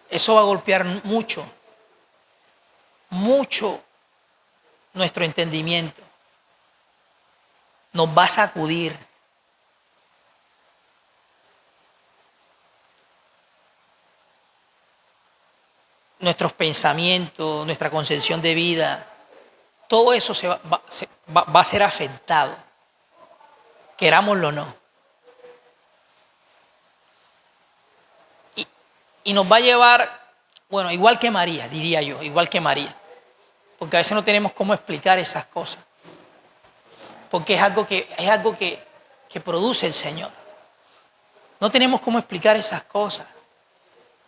Speaker 1: eso va a golpear mucho, mucho nuestro entendimiento. Nos va a sacudir. Nuestros pensamientos, nuestra concepción de vida, todo eso va a ser afectado, querámoslo o no. Y nos va a llevar, bueno, igual que María, diría yo, igual que María. Porque a veces no tenemos cómo explicar esas cosas. Porque es algo que produce el Señor. No tenemos cómo explicar esas cosas.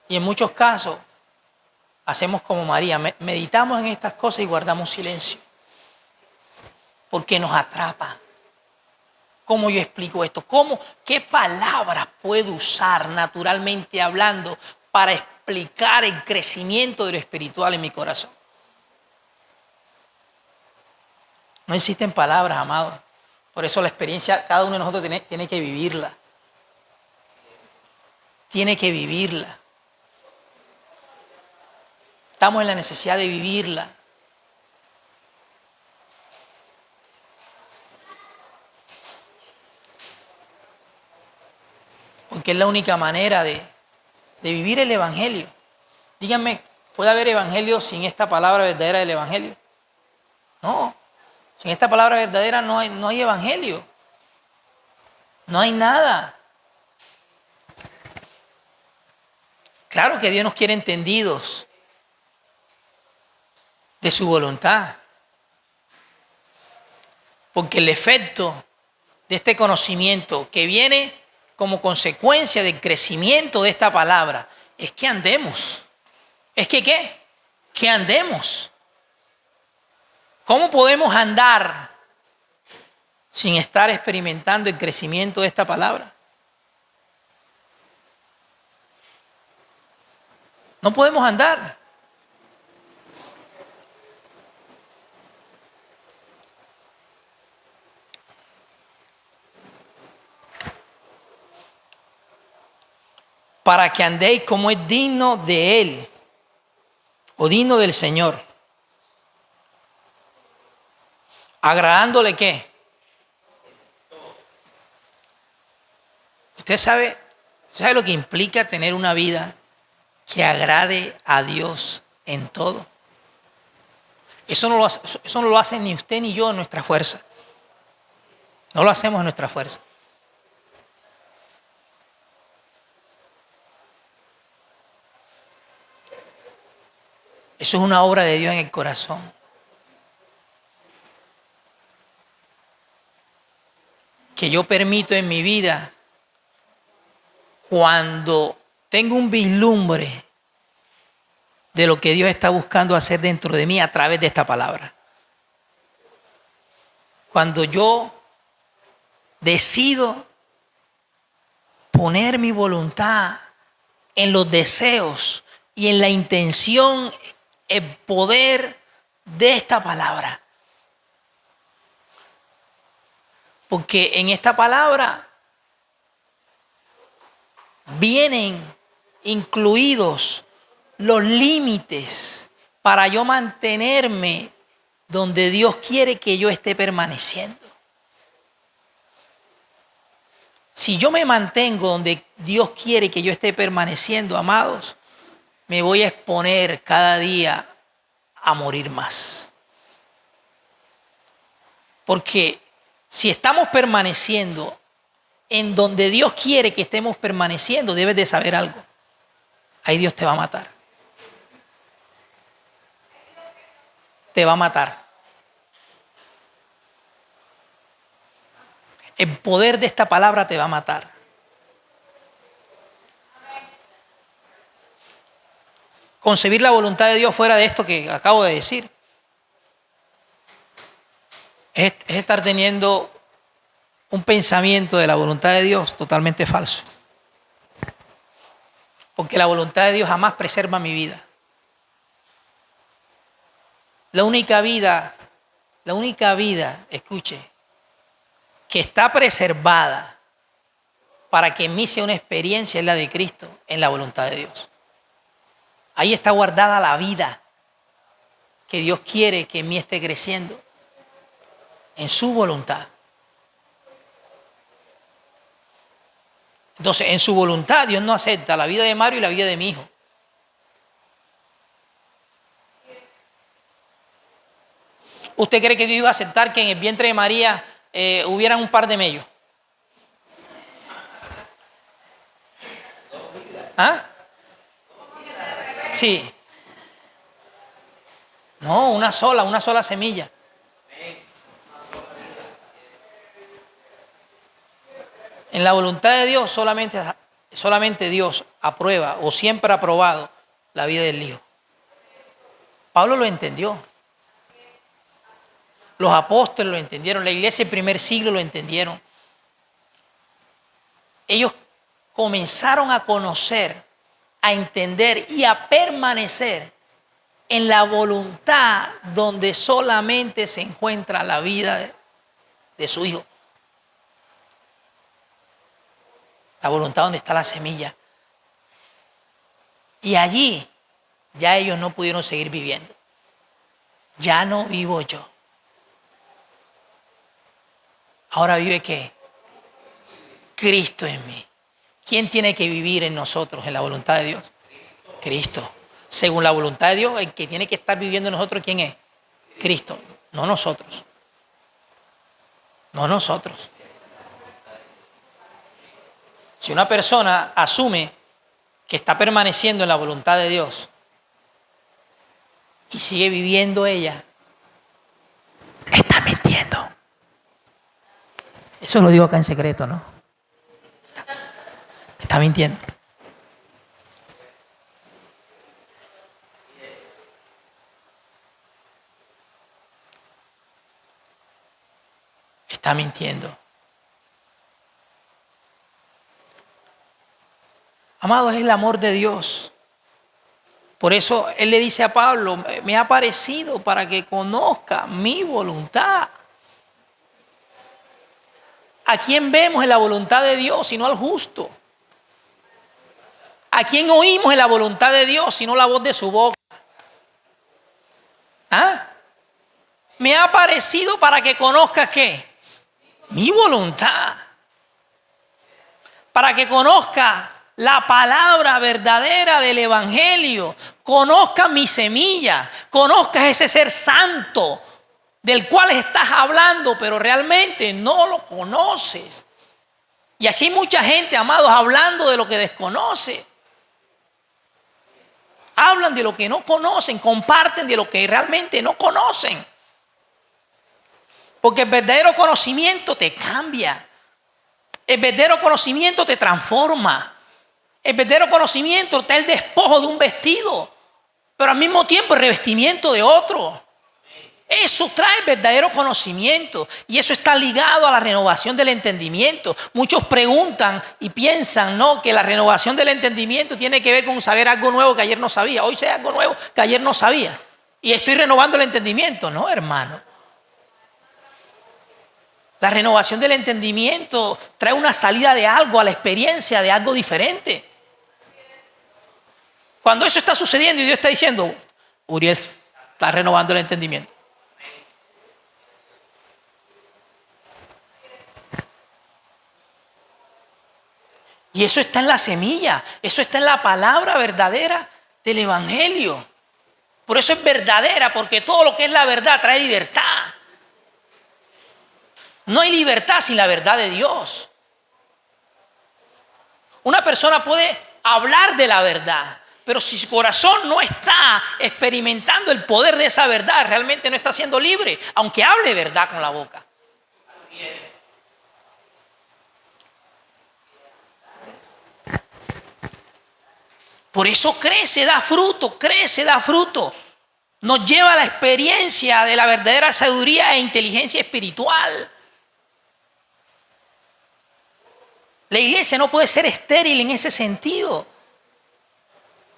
Speaker 1: Y en muchos casos hacemos como María, meditamos en estas cosas y guardamos silencio. Porque nos atrapa. ¿Cómo yo explico esto? ¿Qué palabras puedo usar naturalmente hablando para explicar el crecimiento de lo espiritual en mi corazón? No existen palabras, amados. Por eso la experiencia, cada uno de nosotros tiene que vivirla. Tiene que vivirla. Estamos en la necesidad de vivirla. Porque es la única manera de vivir el Evangelio. Díganme, ¿puede haber Evangelio sin esta palabra verdadera del Evangelio? No. Sin esta palabra verdadera no hay Evangelio. No hay nada. Claro que Dios nos quiere entendidos de su voluntad. Porque el efecto de este conocimiento que viene como consecuencia del crecimiento de esta palabra es que andemos. ¿Es que qué? Que andemos. ¿Cómo podemos andar sin estar experimentando el crecimiento de esta palabra? No podemos andar. Para que andéis como es digno de Él o digno del Señor. ¿Agradándole qué? ¿Usted sabe lo que implica tener una vida que agrade a Dios en todo? Eso no lo hace ni usted ni yo en nuestra fuerza. No lo hacemos en nuestra fuerza. Eso es una obra de Dios en el corazón. Que yo permito en mi vida cuando tengo un vislumbre de lo que Dios está buscando hacer dentro de mí a través de esta palabra. Cuando yo decido poner mi voluntad en los deseos y en la intención, el poder de esta palabra. Porque en esta palabra vienen incluidos los límites para yo mantenerme donde Dios quiere que yo esté permaneciendo. Si yo me mantengo donde Dios quiere que yo esté permaneciendo, amados, me voy a exponer cada día a morir más. Porque si estamos permaneciendo en donde Dios quiere que estemos permaneciendo, debes de saber algo. Ahí Dios te va a matar. Te va a matar. El poder de esta palabra te va a matar. Concebir la voluntad de Dios fuera de esto que acabo de decir es estar teniendo un pensamiento de la voluntad de Dios totalmente falso. Porque la voluntad de Dios jamás preserva mi vida. La única vida, escuche, que está preservada para que en mí sea una experiencia es la de Cristo, en la voluntad de Dios. Ahí está guardada la vida que Dios quiere que en mí esté creciendo, en su voluntad. Entonces, en su voluntad Dios no acepta la vida de Mario y la vida de mi hijo. ¿Usted cree que Dios iba a aceptar que en el vientre de María hubieran un par de mellos? ¿Ah? Sí. No, una sola semilla. En la voluntad de Dios solamente Dios aprueba o siempre ha aprobado la vida del Hijo. Pablo lo entendió. Los apóstoles lo entendieron. La iglesia del primer siglo lo entendieron. Ellos comenzaron a conocer, a entender y a permanecer en la voluntad donde solamente se encuentra la vida de su Hijo. La voluntad donde está la semilla. Y allí ya ellos no pudieron seguir viviendo. Ya no vivo yo. Ahora vive ¿qué? Cristo en mí. ¿Quién tiene que vivir en nosotros en la voluntad de Dios? Cristo. Según la voluntad de Dios, el que tiene que estar viviendo en nosotros, ¿quién es? Cristo, no nosotros. No nosotros. Si una persona asume que está permaneciendo en la voluntad de Dios y sigue viviendo ella, está mintiendo. Eso lo digo acá en secreto, ¿no? Está mintiendo. Está mintiendo. Amado, es el amor de Dios. Por eso Él le dice a Pablo, me ha aparecido para que conozca mi voluntad. ¿A quién vemos en la voluntad de Dios sino al justo? ¿A quién oímos en la voluntad de Dios sino la voz de su boca? ¿Ah? Me ha aparecido para que conozca ¿qué? Mi voluntad. Para que conozca la palabra verdadera del Evangelio. Conozca mi semilla. Conozcas ese ser santo del cual estás hablando, pero realmente no lo conoces. Y así hay mucha gente, amados, hablando de lo que desconoce. Hablan de lo que no conocen, comparten de lo que realmente no conocen. Porque el verdadero conocimiento te cambia. El verdadero conocimiento te transforma. El verdadero conocimiento te da el despojo de un vestido, pero al mismo tiempo el revestimiento de otro. Eso trae verdadero conocimiento y eso está ligado a la renovación del entendimiento. Muchos preguntan y piensan, ¿no?, que la renovación del entendimiento tiene que ver con saber algo nuevo que ayer no sabía. Hoy sé algo nuevo que ayer no sabía y estoy renovando el entendimiento. No, hermano. La renovación del entendimiento trae una salida de algo a la experiencia de algo diferente. Cuando eso está sucediendo y Dios está diciendo, Uriel está renovando el entendimiento. Y eso está en la semilla, eso está en la palabra verdadera del Evangelio. Por eso es verdadera, porque todo lo que es la verdad trae libertad. No hay libertad sin la verdad de Dios. Una persona puede hablar de la verdad, pero si su corazón no está experimentando el poder de esa verdad, realmente no está siendo libre, aunque hable verdad con la boca. Así es. Por eso crece, da fruto. Nos lleva a la experiencia de la verdadera sabiduría e inteligencia espiritual. La iglesia no puede ser estéril en ese sentido.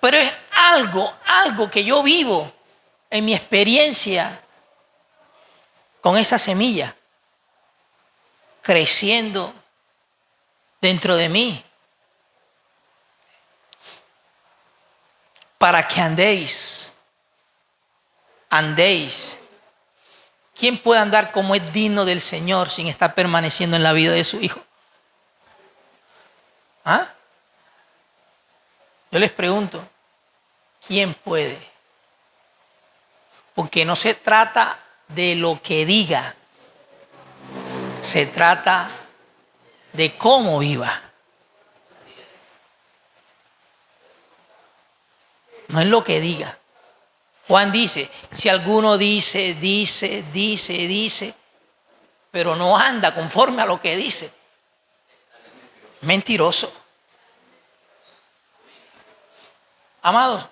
Speaker 1: Pero es algo que yo vivo en mi experiencia con esa semilla creciendo dentro de mí. Para que andéis. ¿Quién puede andar como es digno del Señor sin estar permaneciendo en la vida de su Hijo? ¿Ah? Yo les pregunto, ¿quién puede? Porque no se trata de lo que diga, se trata de cómo viva. No es lo que diga. Juan dice, si alguno dice, pero no anda conforme a lo que dice, mentiroso. Amados,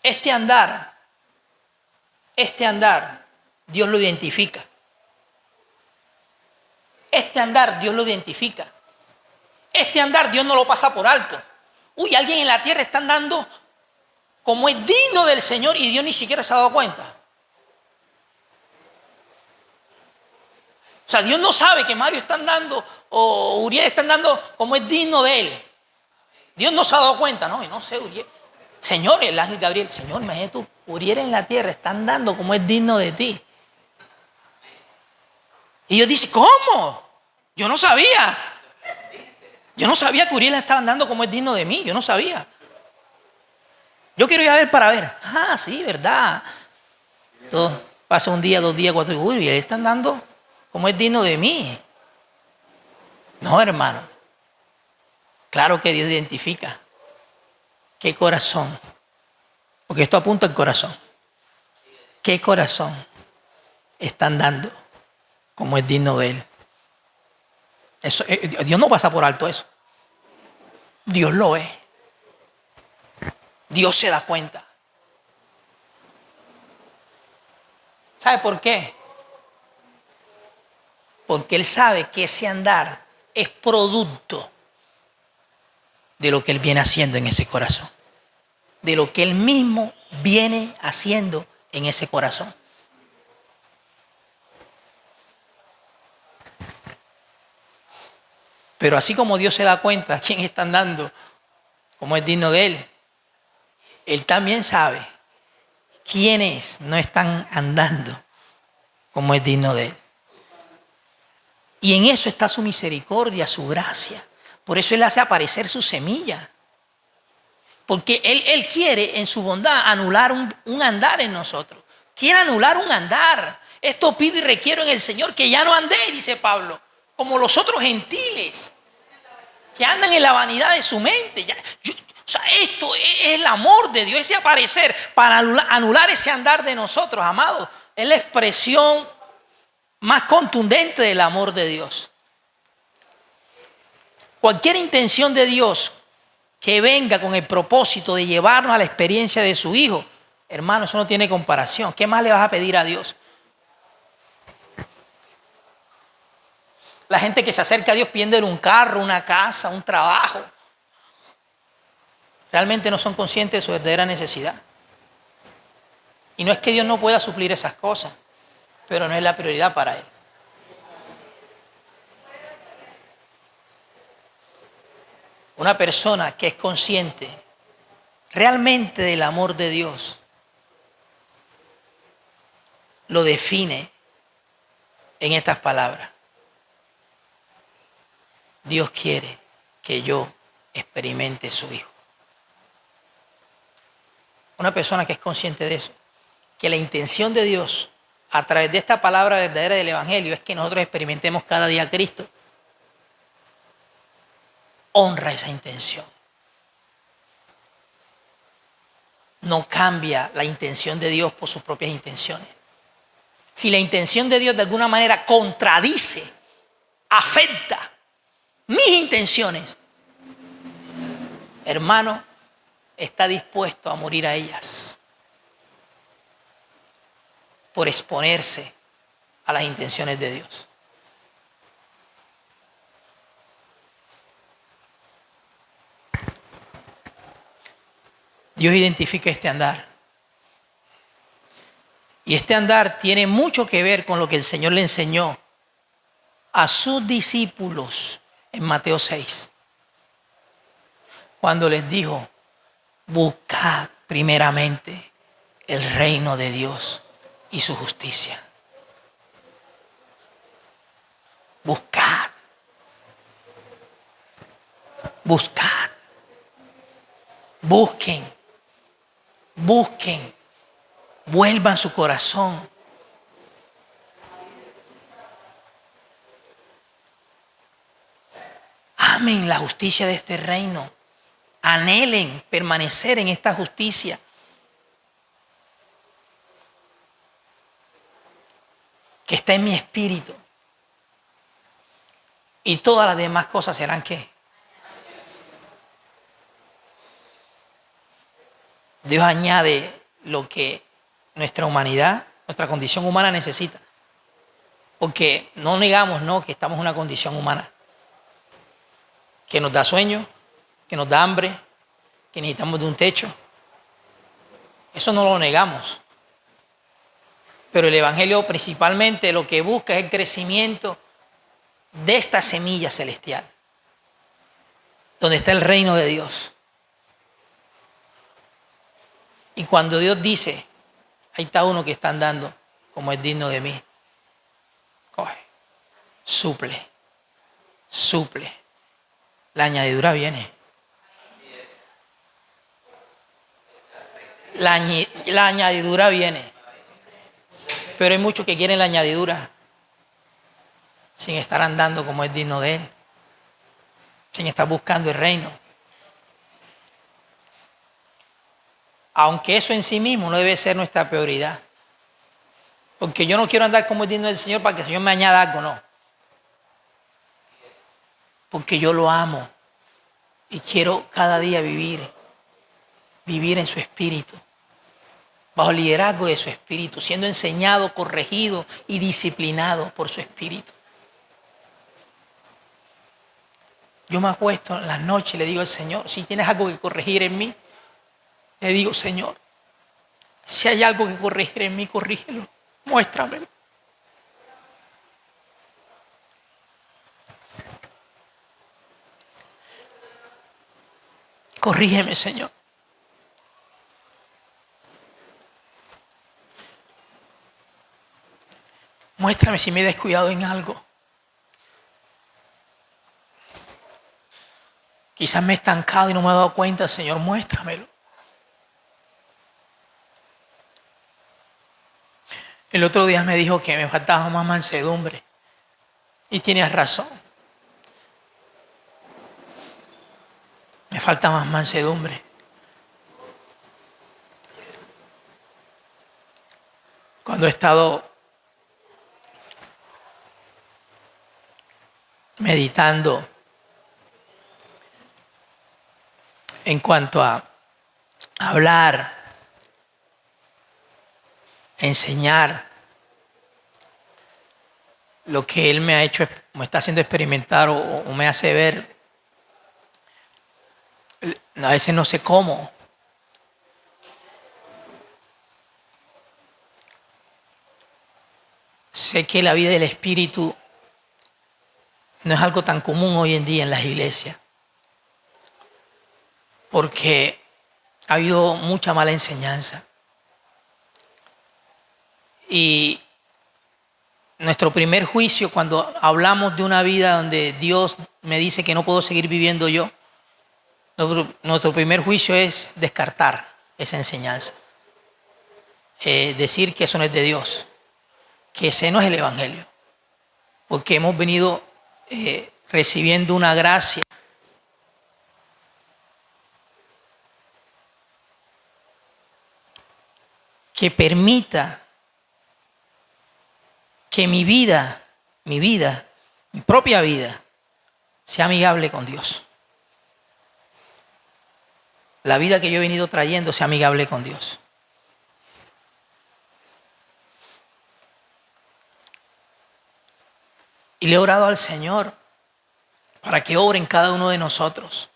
Speaker 1: este andar, Dios lo identifica. Este andar, Dios no lo pasa por alto. Uy, alguien en la tierra está andando como es digno del Señor y Dios ni siquiera se ha dado cuenta. O sea, Dios no sabe que Mario está andando o Uriel está andando como es digno de él. Dios no se ha dado cuenta, ¿no? Y no sé, Uriel. Señor, el ángel Gabriel, Señor, imagínate tú, Uriel en la tierra está andando como es digno de ti. Y Dios dice, ¿cómo? Yo no sabía que Uriel estaba andando como es digno de mí, yo no sabía. Yo quiero ir a ver para ver. Ah, sí, verdad. Todo, pasa un día, 2 días, 4 días. Uy, él está andando como es digno de mí. No, hermano. Claro que Dios identifica. ¿Qué corazón? Porque esto apunta al corazón. ¿Qué corazón está andando como es digno de él? Eso, Dios no pasa por alto eso. Dios lo ve. Dios se da cuenta. ¿Sabe por qué? Porque Él sabe que ese andar es producto de lo que Él viene haciendo en ese corazón. De lo que Él mismo viene haciendo en ese corazón. Pero así como Dios se da cuenta quién está andando como es digno de Él, Él también sabe quiénes no están andando como es digno de Él. Y en eso está su misericordia, su gracia. Por eso Él hace aparecer su semilla. Porque Él quiere en su bondad anular un andar en nosotros. Quiere anular un andar. Esto pido y requiero en el Señor que ya no andéis, dice Pablo, como los otros gentiles que andan en la vanidad de su mente. O sea, esto es el amor de Dios, ese aparecer para anular ese andar de nosotros, amados. Es la expresión más contundente del amor de Dios. Cualquier intención de Dios que venga con el propósito de llevarnos a la experiencia de su Hijo, hermano, eso no tiene comparación. ¿Qué más le vas a pedir a Dios? La gente que se acerca a Dios pidiéndole un carro, una casa, un trabajo, realmente no son conscientes de su verdadera necesidad. Y no es que Dios no pueda suplir esas cosas, pero no es la prioridad para Él. Una persona que es consciente realmente del amor de Dios lo define en estas palabras. Dios quiere que yo experimente su Hijo. Una persona que es consciente de eso, que la intención de Dios a través de esta palabra verdadera del Evangelio es que nosotros experimentemos cada día a Cristo. honra esa intención. No cambia la intención de Dios por sus propias intenciones. Si la intención de Dios de alguna manera contradice, afecta mis intenciones, hermano, está dispuesto a morir a ellas por exponerse a las intenciones de Dios. Dios identifica este andar. Y este andar tiene mucho que ver con lo que el Señor le enseñó a sus discípulos en Mateo 6. Cuando les dijo, buscad primeramente el reino de Dios y su justicia. Buscad. Buscad. Busquen. Busquen. Vuelvan su corazón. Amen la justicia de este reino. Anhelen permanecer en esta justicia. Que está en mi espíritu. Y todas las demás cosas serán ¿qué? Dios añade lo que nuestra humanidad, nuestra condición humana necesita. Porque no negamos, no, que estamos en una condición humana. Que nos da sueño, que nos da hambre, que necesitamos de un techo. Eso no lo negamos. Pero el Evangelio principalmente lo que busca es el crecimiento de esta semilla celestial, donde está el reino de Dios. Y cuando Dios dice, ahí está uno que está andando como es digno de mí, coge, suple. La añadidura viene. La añadidura viene. Pero hay muchos que quieren la añadidura sin estar andando como es digno de Él, sin estar buscando el reino. Aunque eso en sí mismo no debe ser nuestra prioridad. Porque yo no quiero andar como es digno del Señor para que el Señor me añada algo, no. Porque yo lo amo y quiero cada día vivir en su espíritu, bajo el liderazgo de su espíritu, siendo enseñado, corregido y disciplinado por su espíritu. Yo me acuesto en las noches y le digo al Señor, si tienes algo que corregir en mí, le digo, Señor, si hay algo que corregir en mí, corrígelo, muéstramelo. Corrígeme, Señor. Muéstrame si me he descuidado en algo. Quizás me he estancado y no me he dado cuenta, Señor, muéstramelo. El otro día me dijo que me faltaba más mansedumbre. Y tienes razón. Me falta más mansedumbre. Cuando he estado meditando en cuanto a hablar, enseñar lo que Él me ha hecho, me está haciendo experimentar o me hace ver, a veces no sé cómo. Sé que la vida del Espíritu no es algo tan común hoy en día en las iglesias, porque ha habido mucha mala enseñanza. Y nuestro primer juicio, cuando hablamos de una vida donde Dios me dice que no puedo seguir viviendo yo, nuestro primer juicio es descartar esa enseñanza. Decir que eso no es de Dios, que ese no es el Evangelio, porque hemos venido recibiendo una gracia que permita que mi propia vida, sea amigable con Dios. La vida que yo he venido trayendo sea amigable con Dios. Y le he orado al Señor para que obre en cada uno de nosotros.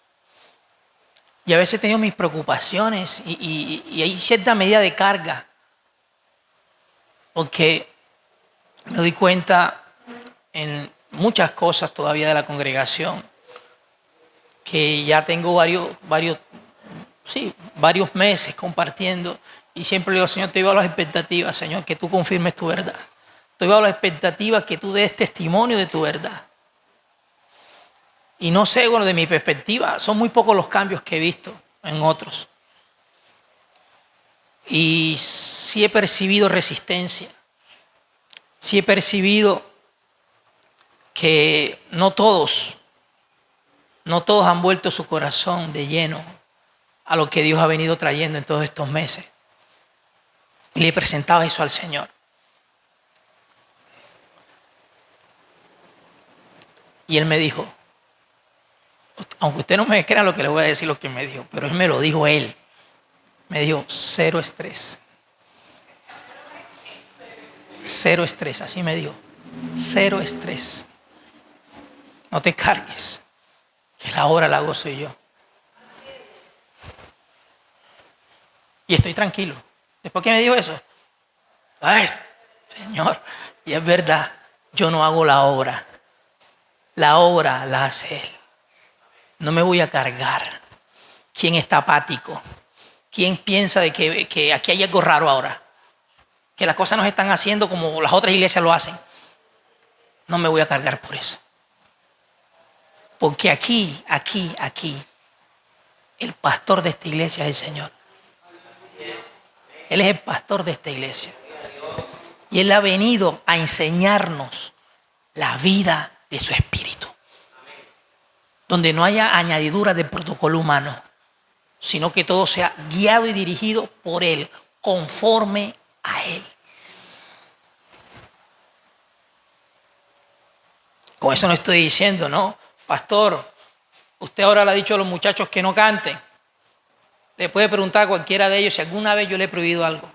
Speaker 1: Y a veces he tenido mis preocupaciones y hay cierta medida de carga. Porque me doy cuenta en muchas cosas todavía de la congregación que ya tengo varios meses compartiendo y siempre le digo, Señor, te digo a las expectativas, Señor, que tú confirmes tu verdad. Te digo a las expectativas que tú des testimonio de tu verdad. Y no sé, bueno, de mi perspectiva, son muy pocos los cambios que he visto en otros. Y sí he percibido resistencia. Sí he percibido que no todos han vuelto su corazón de lleno a lo que Dios ha venido trayendo en todos estos meses. Y le presentaba eso al Señor. Y Él me dijo, aunque usted no me crea lo que le voy a decir, lo que me dijo, pero Él me lo dijo Él. Me dijo, cero estrés. Cero estrés, así me dijo. Cero estrés. No te cargues, que la obra la hago soy yo. Y estoy tranquilo. Después que me dijo eso, ay, Señor, y es verdad, yo no hago la obra la hace Él. No me voy a cargar. ¿Quién está apático? ¿Quién piensa de que aquí hay algo raro ahora? Que las cosas no se están haciendo como las otras iglesias lo hacen. No me voy a cargar por eso. Porque aquí, el pastor de esta iglesia es el Señor. Él es el pastor de esta iglesia. Y Él ha venido a enseñarnos la vida de su espíritu. Donde no haya añadiduras de protocolo humano, sino que todo sea guiado y dirigido por Él, conforme a Él. Con eso no estoy diciendo, ¿no? Pastor, usted ahora le ha dicho a los muchachos que no canten. Le puede preguntar a cualquiera de ellos si alguna vez yo le he prohibido algo.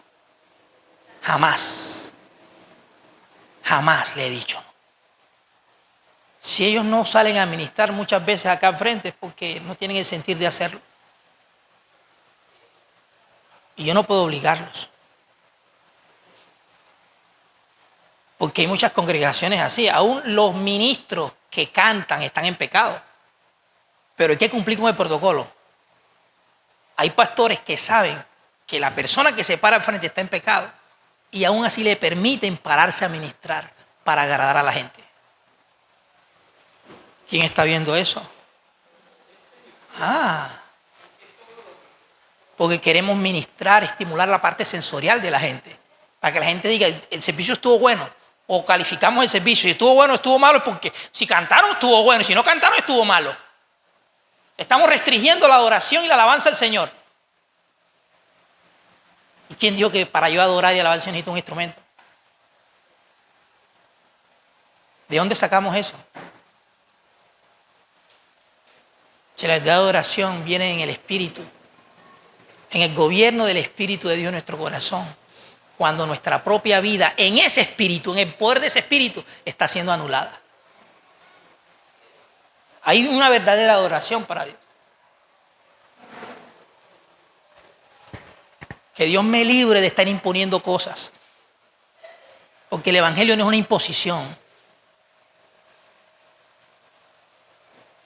Speaker 1: Jamás. Jamás le he dicho. Si ellos no salen a ministrar muchas veces acá enfrente es porque no tienen el sentir de hacerlo. Y yo no puedo obligarlos. Porque hay muchas congregaciones así. Aún los ministros que cantan están en pecado. Pero hay que cumplir con el protocolo. Hay pastores que saben que la persona que se para al frente está en pecado y aún así le permiten pararse a ministrar para agradar a la gente. ¿Quién está viendo eso? Porque queremos ministrar, estimular la parte sensorial de la gente. Para que la gente diga, el servicio estuvo bueno. O calificamos el servicio. Si estuvo bueno, estuvo malo, porque si cantaron, estuvo bueno. Y si no cantaron, estuvo malo. Estamos restringiendo la adoración y la alabanza al Señor. ¿Y quién dijo que para yo adorar y alabar al Señor necesito un instrumento? ¿De dónde sacamos eso? Si la verdad de adoración viene en el Espíritu, en el gobierno del Espíritu de Dios en nuestro corazón, cuando nuestra propia vida en ese Espíritu, en el poder de ese Espíritu, está siendo anulada. Hay una verdadera adoración para Dios. Que Dios me libre de estar imponiendo cosas. Porque el Evangelio no es una imposición.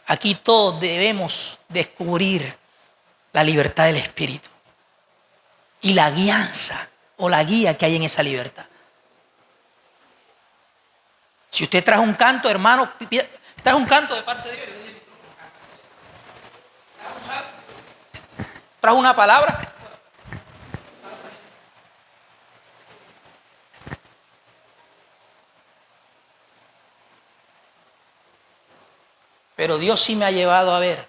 Speaker 1: Aquí todos debemos descubrir la libertad del Espíritu y la guianza o la guía que hay en esa libertad. Si usted trae un canto, hermano, trae un canto de parte de Dios. Trae una palabra. Pero Dios sí me ha llevado a ver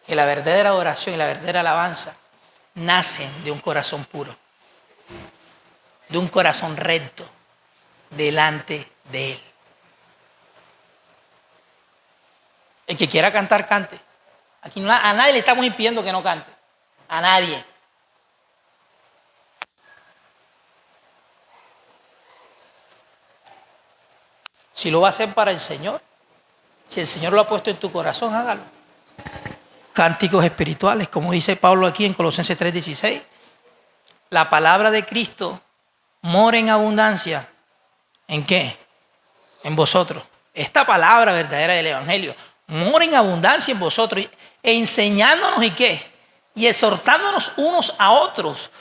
Speaker 1: que la verdadera adoración y la verdadera alabanza nacen de un corazón puro, de un corazón recto delante de Él. El que quiera cantar, cante. Aquí a nadie le estamos impidiendo que no cante. A nadie. Si lo va a hacer para el Señor, si el Señor lo ha puesto en tu corazón, hágalo. Cánticos espirituales, como dice Pablo aquí en Colosenses 3:16. La palabra de Cristo mora en abundancia. ¿En qué? En vosotros. Esta palabra verdadera del Evangelio mora en abundancia en vosotros, enseñándonos y qué, y exhortándonos unos a otros.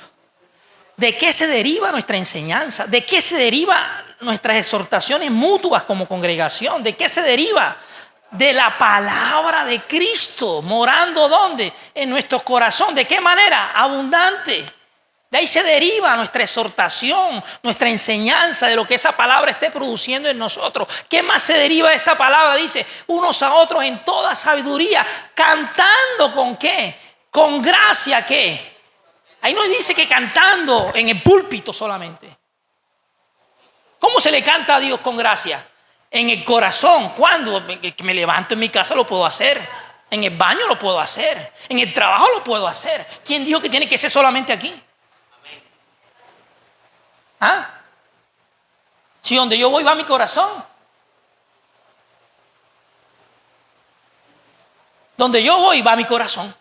Speaker 1: ¿De qué se deriva nuestra enseñanza? ¿De qué se deriva nuestras exhortaciones mutuas como congregación? ¿De qué se deriva? De la palabra de Cristo, morando ¿dónde? En nuestro corazón. ¿De qué manera? Abundante. De ahí se deriva nuestra exhortación, nuestra enseñanza, de lo que esa palabra esté produciendo en nosotros. ¿Qué más se deriva de esta palabra? Dice, unos a otros en toda sabiduría, cantando ¿con qué? Con gracia, ¿qué? Ahí no dice que cantando en el púlpito solamente. ¿Cómo se le canta a Dios con gracia? En el corazón. Cuando me levanto en mi casa lo puedo hacer. En el baño lo puedo hacer. En el trabajo lo puedo hacer. ¿Quién dijo que tiene que ser solamente aquí? ¿Ah? Si donde yo voy va mi corazón. Donde yo voy va mi corazón.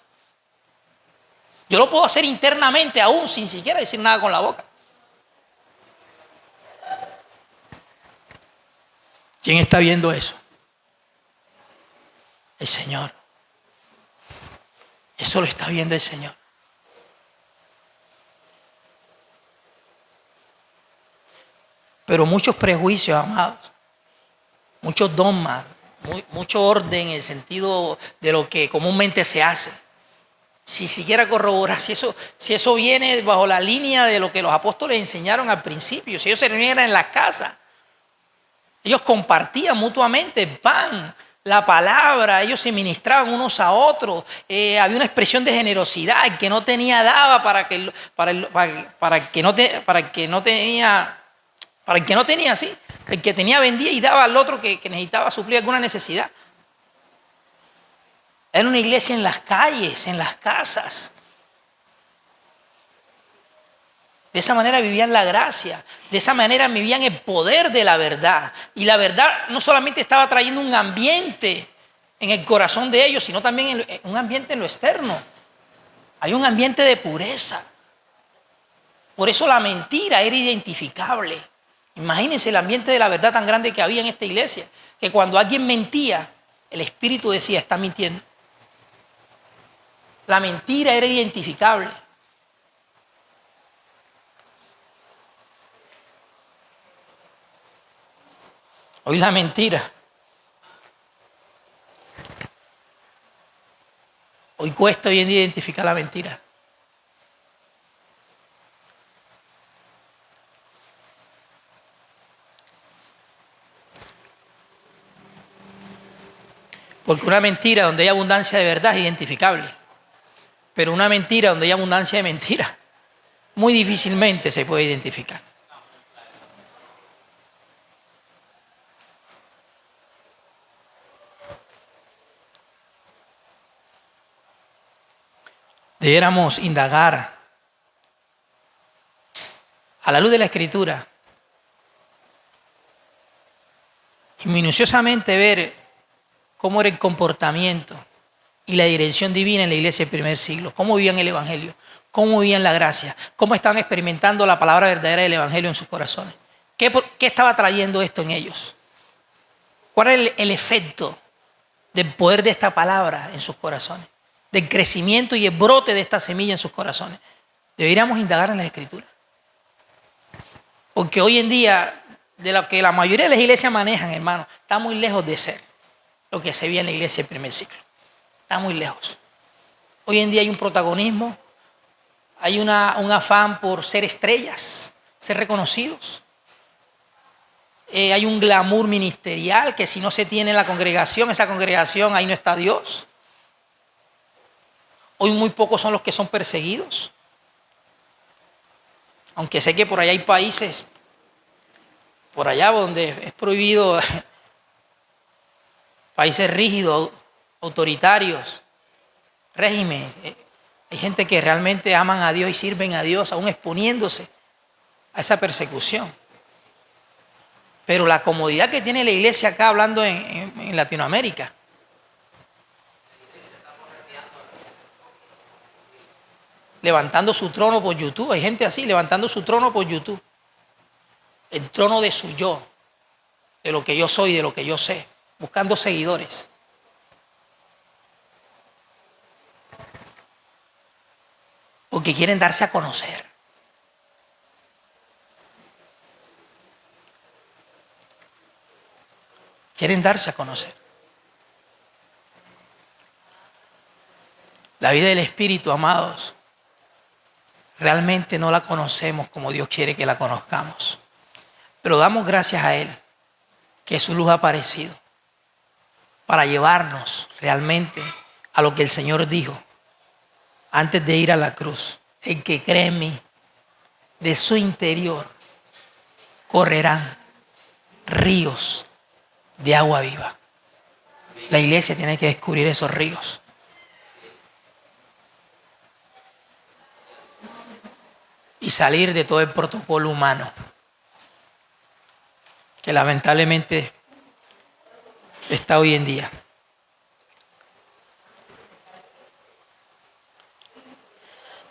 Speaker 1: Yo lo puedo hacer internamente aún sin siquiera decir nada con la boca. ¿Quién está viendo eso? El Señor. Eso lo está viendo el Señor. Pero muchos prejuicios, amados, muchos dogmas, mucho orden en el sentido de lo que comúnmente se hace. Si siquiera corroborar, si eso viene bajo la línea de lo que los apóstoles enseñaron al principio, si ellos se reunieran en la casa, ellos compartían mutuamente el pan, la palabra, ellos se ministraban unos a otros, había una expresión de generosidad, el que no tenía daba para el que no tenía, sí, el que tenía vendía y daba al otro que necesitaba suplir alguna necesidad. Era una iglesia en las calles, en las casas. De esa manera vivían la gracia, de esa manera vivían el poder de la verdad. Y la verdad no solamente estaba trayendo un ambiente en el corazón de ellos, sino también un ambiente en lo externo. Hay un ambiente de pureza. Por eso la mentira era identificable. Imagínense el ambiente de la verdad tan grande que había en esta iglesia, que cuando alguien mentía, el Espíritu decía, está mintiendo. La mentira era identificable. Hoy la mentira. Hoy cuesta hoy en día identificar la mentira. Porque una mentira donde hay abundancia de verdad es identificable. Pero una mentira donde hay abundancia de mentira, muy difícilmente se puede identificar. Debiéramos indagar a la luz de la Escritura y minuciosamente ver cómo era el comportamiento y la dirección divina en la iglesia del primer siglo, cómo vivían el Evangelio, cómo vivían la gracia, cómo estaban experimentando la palabra verdadera del Evangelio en sus corazones. ¿Qué estaba trayendo esto en ellos? ¿Cuál era el efecto del poder de esta palabra en sus corazones? Del crecimiento y el brote de esta semilla en sus corazones. Deberíamos indagar en las Escrituras. Porque hoy en día, de lo que la mayoría de las iglesias manejan, hermano, está muy lejos de ser lo que se veía en la iglesia del primer siglo. Está muy lejos. Hoy en día hay un protagonismo, hay un afán por ser estrellas, ser reconocidos. Hay un glamour ministerial que si no se tiene en la congregación, esa congregación, ahí no está Dios. Hoy muy pocos son los que son perseguidos. Aunque sé que por allá hay países, por allá donde es prohibido, países rígidos, autoritarios, regímenes. Hay gente que realmente aman a Dios y sirven a Dios, aún exponiéndose a esa persecución. Pero la comodidad que tiene la iglesia acá, hablando en Latinoamérica, levantando su trono por YouTube. Hay gente así, levantando su trono por YouTube. El trono de su yo, de lo que yo soy, de lo que yo sé, buscando seguidores. Porque quieren darse a conocer. Quieren darse a conocer. La vida del Espíritu, amados, realmente no la conocemos como Dios quiere que la conozcamos. Pero damos gracias a Él que su luz ha aparecido para llevarnos realmente a lo que el Señor dijo antes de ir a la cruz. El que cree en mí, de su interior correrán ríos de agua viva. La iglesia tiene que descubrir esos ríos. Y salir de todo el protocolo humano que lamentablemente está hoy en día.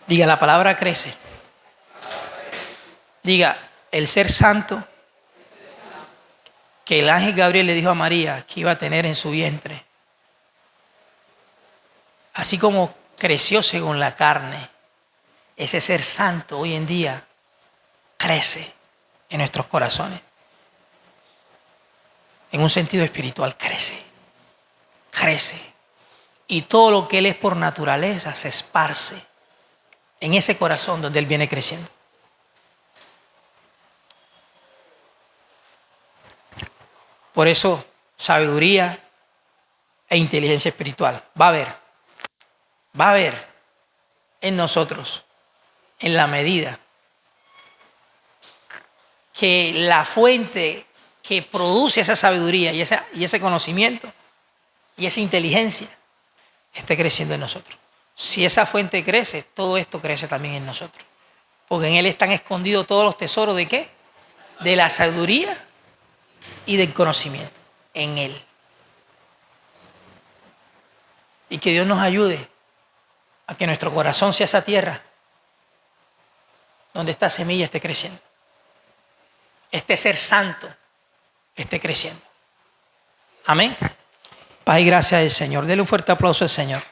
Speaker 1: Diga, la palabra crece. Diga, el ser santo que el ángel Gabriel le dijo a María que iba a tener en su vientre, así como creció según la carne, ese ser santo hoy en día crece en nuestros corazones. En un sentido espiritual crece. Y todo lo que Él es por naturaleza se esparce en ese corazón donde Él viene creciendo. Por eso, sabiduría e inteligencia espiritual va a haber en nosotros, en la medida que la fuente que produce esa sabiduría y ese conocimiento y esa inteligencia esté creciendo en nosotros. Si esa fuente crece, todo esto crece también en nosotros. Porque en Él están escondidos todos los tesoros ¿de qué? De la sabiduría y del conocimiento. En Él. Y que Dios nos ayude a que nuestro corazón sea esa tierra donde esta semilla esté creciendo. Este ser santo esté creciendo. Amén. Paz y gracia del Señor. Dele un fuerte aplauso al Señor.